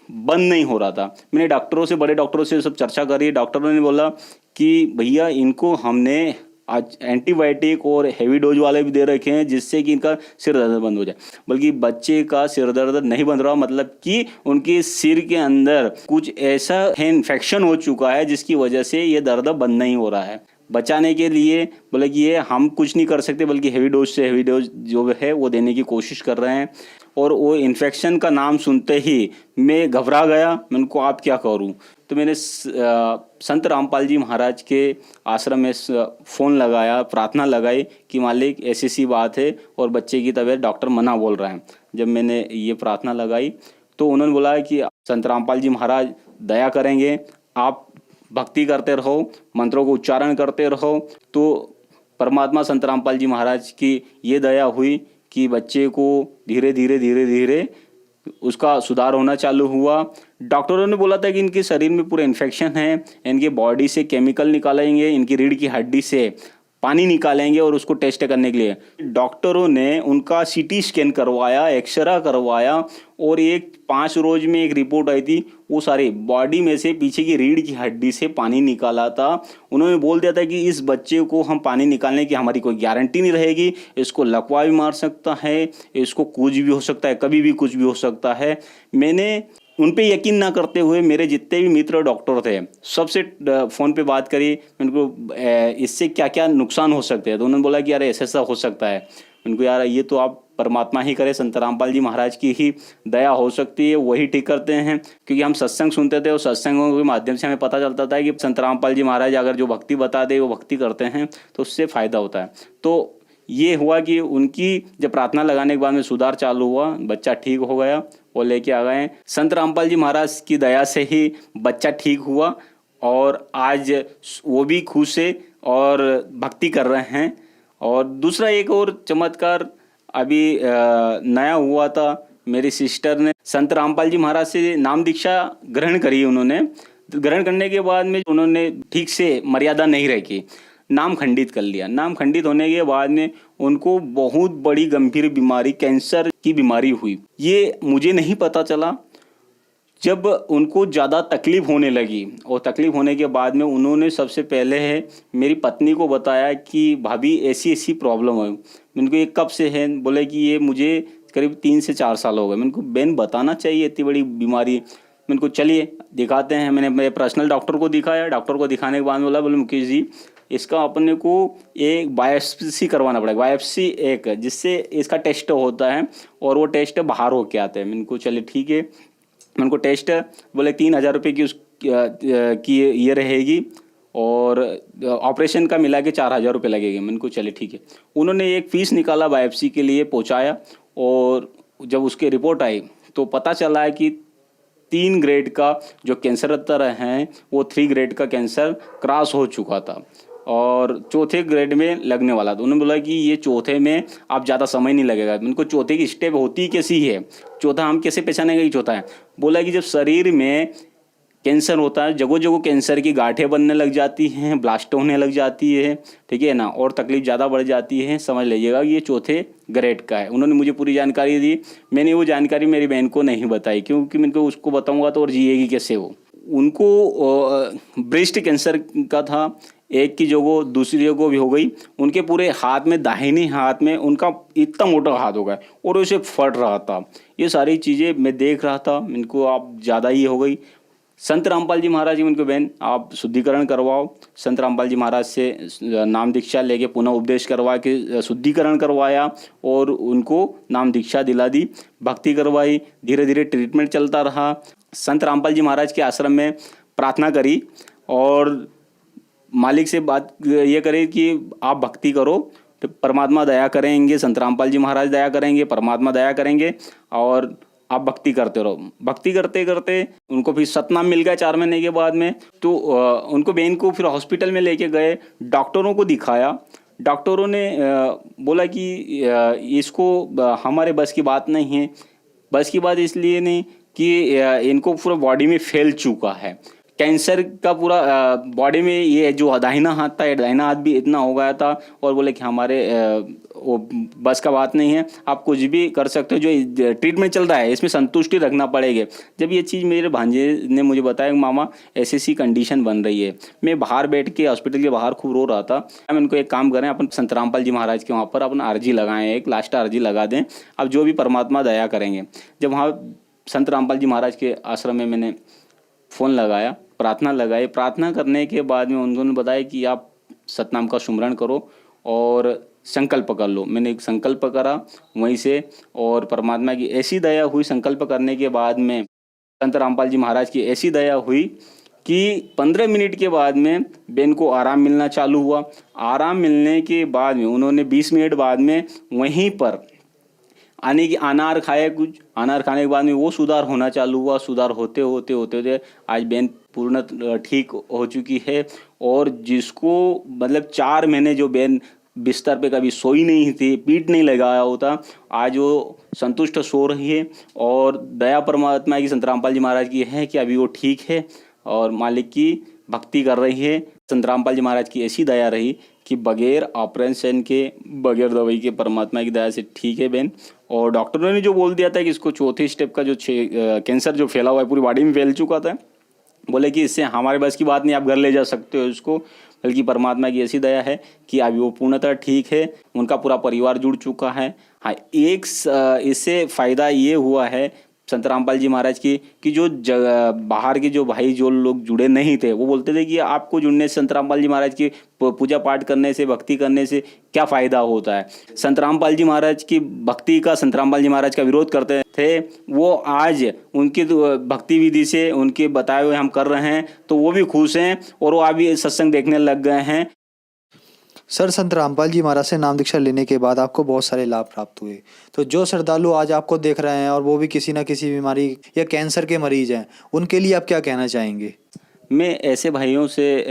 बंद नहीं हो रहा था। मैंने डॉक्टरों से, बड़े डॉक्टरों से सब चर्चा करी। डॉक्टरों ने बोला कि भैया इनको हमने आज एंटीबायोटिक और हैवी डोज वाले भी दे रखे हैं जिससे कि इनका सिर दर्द बंद हो जाए, बल्कि बच्चे का सिर दर्द नहीं बंद रहा, मतलब कि उनके सिर के अंदर कुछ ऐसा है, इन्फेक्शन हो चुका है जिसकी वजह से ये दर्द बंद नहीं हो रहा है। बचाने के लिए बोले कि ये हम कुछ नहीं कर सकते, बल्कि हैवी डोज से हैवी डोज जो है वो देने की कोशिश कर रहे हैं। और वो इन्फेक्शन का नाम सुनते ही मैं घबरा गया। मैं उनको आप क्या करूं? तो मैंने संत रामपाल जी महाराज के आश्रम में फ़ोन लगाया, प्रार्थना लगाई कि मालिक ऐसी सी बात है और बच्चे की तबीयत डॉक्टर मना बोल रहे हैं। जब मैंने ये प्रार्थना लगाई तो उन्होंने बोला कि संत रामपाल जी महाराज दया करेंगे, आप भक्ति करते रहो, मंत्रों को उच्चारण करते रहो। तो परमात्मा संत रामपाल जी महाराज की ये दया हुई कि बच्चे को धीरे धीरे उसका सुधार होना चालू हुआ। डॉक्टरों ने बोला था कि इनके शरीर में पूरे इन्फेक्शन है, इनके बॉडी से केमिकल निकालेंगे, इनकी रीढ़ की हड्डी से पानी निकालेंगे और उसको टेस्ट करने के लिए डॉक्टरों ने उनका सीटी स्कैन करवाया, एक्सरा करवाया और 5 रोज में एक रिपोर्ट आई थी। वो सारी बॉडी में से पीछे की रीढ़ की हड्डी से पानी निकाला था। उन्होंने बोल दिया था कि इस बच्चे को हम पानी निकालने की हमारी कोई गारंटी नहीं रहेगी, इसको लकवा भी मार सकता है, इसको कुछ भी हो सकता है, कभी भी कुछ भी हो सकता है। मैंने उन पे यकीन ना करते हुए मेरे जितने भी मित्र डॉक्टर थे सबसे फ़ोन पे बात करी, उनको इससे क्या क्या नुकसान हो सकते हैं। तो उन्होंने बोला कि यार ऐसा हो सकता है। उनको यार ये तो आप परमात्मा ही करे, संत रामपाल जी महाराज की ही दया हो सकती है, वही ठीक करते हैं। क्योंकि हम सत्संग सुनते थे और सत्संगों के माध्यम से हमें पता चलता था कि संत रामपाल जी महाराज अगर जो भक्ति बता दे वो भक्ति करते हैं तो उससे फ़ायदा होता है। तो ये हुआ कि उनकी जब प्रार्थना लगाने के बाद में सुधार चालू हुआ, बच्चा ठीक हो गया, वो लेके आ गए। संत रामपाल जी महाराज की दया से ही बच्चा ठीक हुआ और आज वो भी खुश है और भक्ति कर रहे हैं। और दूसरा एक और चमत्कार अभी नया हुआ था। मेरी सिस्टर ने संत रामपाल जी महाराज से नाम दीक्षा ग्रहण करी। उन्होंने ग्रहण करने के बाद में उन्होंने ठीक से मर्यादा नहीं रखी, नाम खंडित कर लिया। नाम खंडित होने के बाद में उनको बहुत बड़ी गंभीर बीमारी, कैंसर की बीमारी हुई। ये मुझे नहीं पता चला। जब उनको ज़्यादा तकलीफ होने लगी और तकलीफ होने के बाद में उन्होंने सबसे पहले है मेरी पत्नी को बताया कि भाभी ऐसी ऐसी प्रॉब्लम है। मैंने को ये कब से है? बोले कि ये मुझे करीब 3 से 4 साल हो गए। मैंने को बहन बताना चाहिए इतनी बड़ी बीमारी। मैंने को चलिए दिखाते हैं। मैंने मेरे पर्सनल डॉक्टर को दिखाया। डॉक्टर को दिखाने के बाद बोला, बोले मुकेश जी इसका अपने को एक बायोप्सी करवाना पड़ेगा। बायोप्सी एक जिससे इसका टेस्ट होता है और वो टेस्ट बाहर होके आते हैं। मैंने को चलिए ठीक है। मैंने को टेस्ट बोले 3,000 रुपये की ये रहेगी और ऑपरेशन का मिला के 4,000 रुपये लगेंगे। मैंने को चलिए ठीक है। उन्होंने एक फ़ीस निकाला, बायोप्सी के लिए पहुंचाया और जब उसकी रिपोर्ट आई तो पता चला है कि 3 ग्रेड का जो कैंसर तरह हैं वो 3 ग्रेड का कैंसर क्रॉस हो चुका था और 4थे ग्रेड में लगने वाला था। उन्होंने बोला कि ये 4थे में आप ज़्यादा समय नहीं लगेगा। उनको 4थे की स्टेप होती कैसी है, चौथा हम कैसे पहचानेंगे कि चौथा है? बोला कि जब शरीर में कैंसर होता है, जगह जगह कैंसर की गांठें बनने लग जाती हैं, ब्लास्ट होने लग जाती है, ठीक है ना, और तकलीफ ज़्यादा बढ़ जाती है। समझ लीजिएगा ये चौथे ग्रेड का है। उन्होंने मुझे पूरी जानकारी दी, मैंने वो जानकारी मेरी बहन को नहीं बताई, क्योंकि मैं उसको बताऊंगा तो और जिएगी कैसे वो। उनको ब्रेस्ट कैंसर का था, एक की जगह दूसरी जगह भी हो गई। उनके पूरे हाथ में, दाहिने हाथ में उनका इतना मोटा हाथ हो गया और उसे फट रहा था। ये सारी चीज़ें मैं देख रहा था, इनको आप ज़्यादा ही हो गई। संत रामपाल जी महाराज जी, उनके बहन आप शुद्धिकरण करवाओ। संत रामपाल जी महाराज से नाम दीक्षा लेके पुनः उपदेश करवा के शुद्धिकरण करवाया और उनको नाम दीक्षा दिला दी, भक्ति करवाई। धीरे धीरे ट्रीटमेंट चलता रहा। संत रामपाल जी महाराज के आश्रम में प्रार्थना करी और मालिक से बात ये करे कि आप भक्ति करो तो परमात्मा दया करेंगे, संत रामपाल जी महाराज दया करेंगे, परमात्मा दया करेंगे और आप भक्ति करते रहो। भक्ति करते करते उनको फिर सतनाम मिल गया 4 महीने के बाद में। तो उनको बहन को फिर हॉस्पिटल में लेके गए, डॉक्टरों को दिखाया। डॉक्टरों ने बोला कि इसको हमारे बस की बात नहीं है। बस की बात इसलिए नहीं कि इनको पूरा बॉडी में फैल चुका है कैंसर का, पूरा बॉडी में ये जो दाहिना हाथ था, दाहिना हाथ भी इतना हो गया था। और बोले कि हमारे वो बस का बात नहीं है, आप कुछ भी कर सकते हो, जो ट्रीटमेंट चल रहा है इसमें संतुष्टि रखना पड़ेगी। जब ये चीज़ मेरे भांजे ने मुझे बताया मामा ऐसी कंडीशन बन रही है, मैं बाहर बैठ के हॉस्पिटल के बाहर खूब रो रहा था। हम इनको एक काम करें, अपन संत रामपाल जी महाराज के वहाँ पर अपना अर्जी लगाएं, एक लास्ट अर्जी लगा दें, अब जो भी परमात्मा दया करेंगे। जब वहाँ संत रामपाल जी महाराज के आश्रम में मैंने फ़ोन लगाया, प्रार्थना लगाई। प्रार्थना करने के बाद में उन्होंने बताया कि आप सतनाम का सुमरण करो और संकल्प कर लो। मैंने एक संकल्प करा वहीं से, और परमात्मा की ऐसी दया हुई। संकल्प करने के बाद में संत रामपाल जी महाराज की ऐसी दया हुई कि 15 मिनट के बाद में बहन को आराम मिलना चालू हुआ। आराम मिलने के बाद में उन्होंने 20 मिनट बाद में वहीं पर आने की अनार खाए, कुछ अनार खाने के बाद में वो सुधार होना चालू हुआ। सुधार होते होते होते होते आज बहन पूर्ण ठीक हो चुकी है। और जिसको मतलब 4 महीने जो बहन बिस्तर पे कभी सोई नहीं थी, पीठ नहीं लगाया होता, आज वो संतुष्ट सो रही है। और दया परमात्मा की, संत रामपाल जी महाराज की है कि अभी वो ठीक है और मालिक की भक्ति कर रही है। संत रामपाल जी महाराज की ऐसी दया रही कि बगैर ऑपरेशन के, बगैर दवाई के परमात्मा की दया से ठीक है बहन। और डॉक्टरों ने जो बोल दिया था कि इसको चौथे स्टेप का जो कैंसर जो फैला हुआ है, पूरी बॉडी में फैल चुका था, बोले कि इससे हमारे बस की बात नहीं, आप घर ले जा सकते हो इसको, बल्कि परमात्मा की ऐसी दया है कि अभी वो पूर्णतः ठीक है। उनका पूरा परिवार जुड़ चुका है। हाँ, एक इससे फ़ायदा ये हुआ है संत रामपाल जी महाराज की कि जो बाहर के जो भाई जो लोग जुड़े नहीं थे, वो बोलते थे कि आपको जुड़ने से, संत रामपाल जी महाराज की पूजा पाठ करने से, भक्ति करने से क्या फ़ायदा होता है। संत रामपाल जी महाराज की भक्ति का, संत रामपाल जी महाराज का विरोध करते थे, वो आज उनकी भक्ति विधि से, उनके बताए हुए हम कर रहे हैं तो वो भी खुश हैं और वो अभी सत्संग देखने लग गए हैं। सर, संत रामपाल जी महाराज से नाम दीक्षा लेने के बाद आपको बहुत सारे लाभ प्राप्त हुए, तो जो श्रद्धालु आज आपको देख रहे हैं और वो भी किसी न किसी बीमारी या कैंसर के मरीज हैं, उनके लिए आप क्या कहना चाहेंगे? मैं ऐसे भाइयों से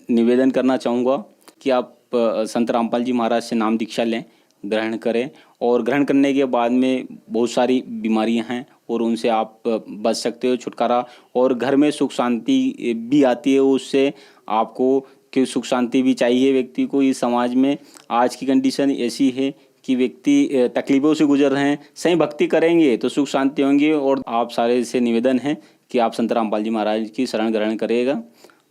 निवेदन करना चाहूँगा कि आप संत रामपाल जी महाराज से नाम दीक्षा लें, ग्रहण करें। और ग्रहण करने के बाद में बहुत सारी बीमारियां हैं और उनसे आप बच सकते हो, छुटकारा, और घर में सुख शांति भी आती है उससे। आपको कि सुख शांति भी चाहिए व्यक्ति को। इस समाज में आज की कंडीशन ऐसी है कि व्यक्ति तकलीफ़ों से गुजर रहे हैं। सही भक्ति करेंगे तो सुख शांति होंगे। और आप सारे से निवेदन है कि आप संत रामपाल जी महाराज की शरण ग्रहण करिएगा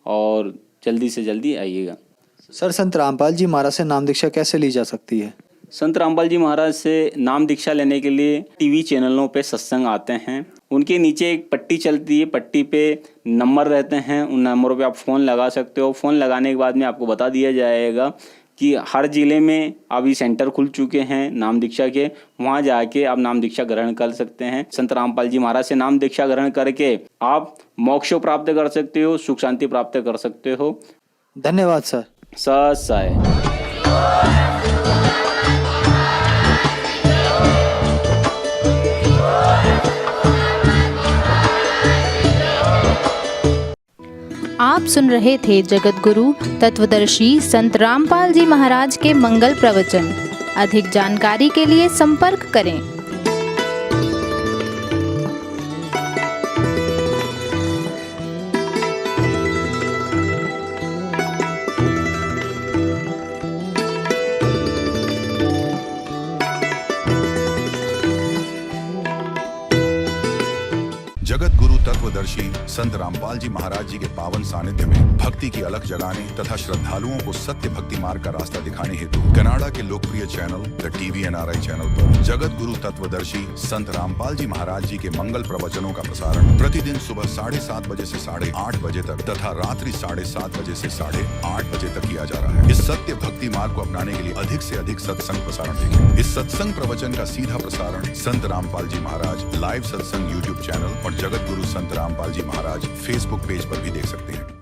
और जल्दी से जल्दी आइएगा। सर, संत रामपाल जी महाराज से नाम दीक्षा कैसे ली जा सकती है? संत रामपाल जी महाराज से नाम दीक्षा लेने के लिए टीवी चैनलों पे सत्संग आते हैं, उनके नीचे एक पट्टी चलती है, पट्टी पे नंबर रहते हैं, उन नंबरों पे आप फ़ोन लगा सकते हो। फ़ोन लगाने के बाद में आपको बता दिया जाएगा कि हर ज़िले में अभी सेंटर खुल चुके हैं नाम दीक्षा के, वहाँ जाके आप नाम दीक्षा ग्रहण कर सकते हैं। संत रामपाल जी महाराज से नाम दीक्षा ग्रहण करके आप मोक्ष प्राप्त कर सकते हो, सुख शांति प्राप्त कर सकते हो। धन्यवाद सर। सत साई। आप सुन रहे थे जगत गुरु तत्वदर्शी संत रामपाल जी महाराज के मंगल प्रवचन। अधिक जानकारी के लिए संपर्क करें। गुरु तत्वदर्शी संत रामपाल जी महाराज जी के पावन सानिध्य में भक्ति की अलख जगाने तथा श्रद्धालुओं को सत्य भक्ति मार्ग का रास्ता दिखाने हेतु कनाडा के लोकप्रिय channel the TV NRI channel पर जगत गुरु तत्वदर्शी संत रामपाल जी महाराज जी के मंगल प्रवचनों का प्रसारण प्रतिदिन सुबह 7:30 बजे से 8:30 बजे तक तथा रात्रि 7:30 बजे से 8:30 बजे तक किया जा रहा है। इस सत्य भक्ति मार्ग को अपनाने के लिए अधिक से अधिक सत्संग प्रसारण देखें। इस सत्संग प्रवचन का सीधा प्रसारण संत रामपाल जी महाराज लाइव सत्संग YouTube चैनल और जगत गुरु संत रामपाल जी महाराज Facebook पेज पर भी देख सकते हैं।